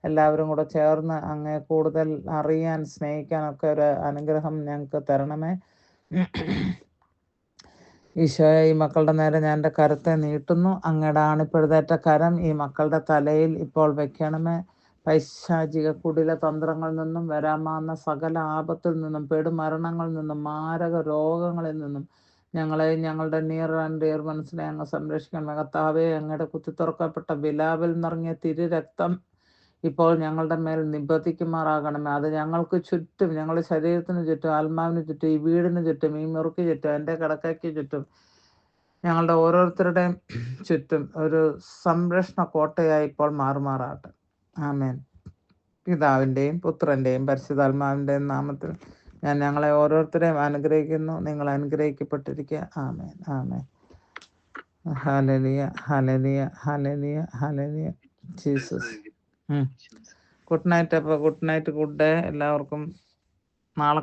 എല്ലാവരും കൂടെ ചേർന്ന് അങ്ങേ കൂടുതൽ അറിയാൻ സ്നേഹിക്കാനൊക്കെ ഒരു അനുഗ്രഹം ഞങ്ങൾക്ക് തരണമേ. ഈശോയെ, ഈ മക്കളുടെ നേരെ ഞാൻ എൻ്റെ കരത്തെ നീട്ടുന്നു. അങ്ങയുടെ ആണിപ്പഴുതേറ്റ കരം ഈ മക്കളുടെ തലയിൽ ഇപ്പോൾ വെക്കണമേ. പൈശാചിക കുടില തന്ത്രങ്ങളിൽ നിന്നും വരാമാവുന്ന സകല ആപത്തിൽ നിന്നും പെടുമരണങ്ങളിൽ നിന്നും മാരക രോഗങ്ങളിൽ നിന്നും ഞങ്ങളെയും ഞങ്ങളുടെ നിയർ ആൻഡ് ഡിയർ മനസ്സിനെ അങ്ങ് സംരക്ഷിക്കണം. കർത്താവേ, അങ്ങയുടെ കുത്തിത്തുറക്കപ്പെട്ട വിലാവിൽ നിറങ്ങിയ തിരുരക്തം ഇപ്പോൾ ഞങ്ങളുടെ മേൽ നിബന്ധിക്കുമാറാകണമേ. അത് ഞങ്ങൾക്ക് ചുറ്റും, ഞങ്ങളുടെ ശരീരത്തിന് ചുറ്റും, ആത്മാവിന് ചുറ്റും, ഈ വീടിന് ചുറ്റും, ഈ മുറിക്ക് ചുറ്റും, എൻ്റെ കിടക്കയ്ക്ക് ചുറ്റും, ഞങ്ങളുടെ ഓരോരുത്തരുടെയും ചുറ്റും ഒരു സംരക്ഷണ കോട്ടയായി ഇപ്പോൾ മാറുമാറാകട്ടെ. ആമേൻ. പിതാവിൻ്റെയും പുത്രൻ്റെയും പരിശുദ്ധാത്മാവിൻ്റെയും നാമത്തിൽ ഞാൻ ഞങ്ങളെ ഓരോരുത്തരെയും അനുഗ്രഹിക്കുന്നു. നിങ്ങൾ അനുഗ്രഹിക്കപ്പെട്ടിരിക്കുക. Amen amen. Hallelujah hallelujah hallelujah hallelujah. Jesus. Good night. അപ്പോൾ ഗുഡ് നൈറ്റ്, ഗുഡ് ഡേ എല്ലാവർക്കും. നാളെ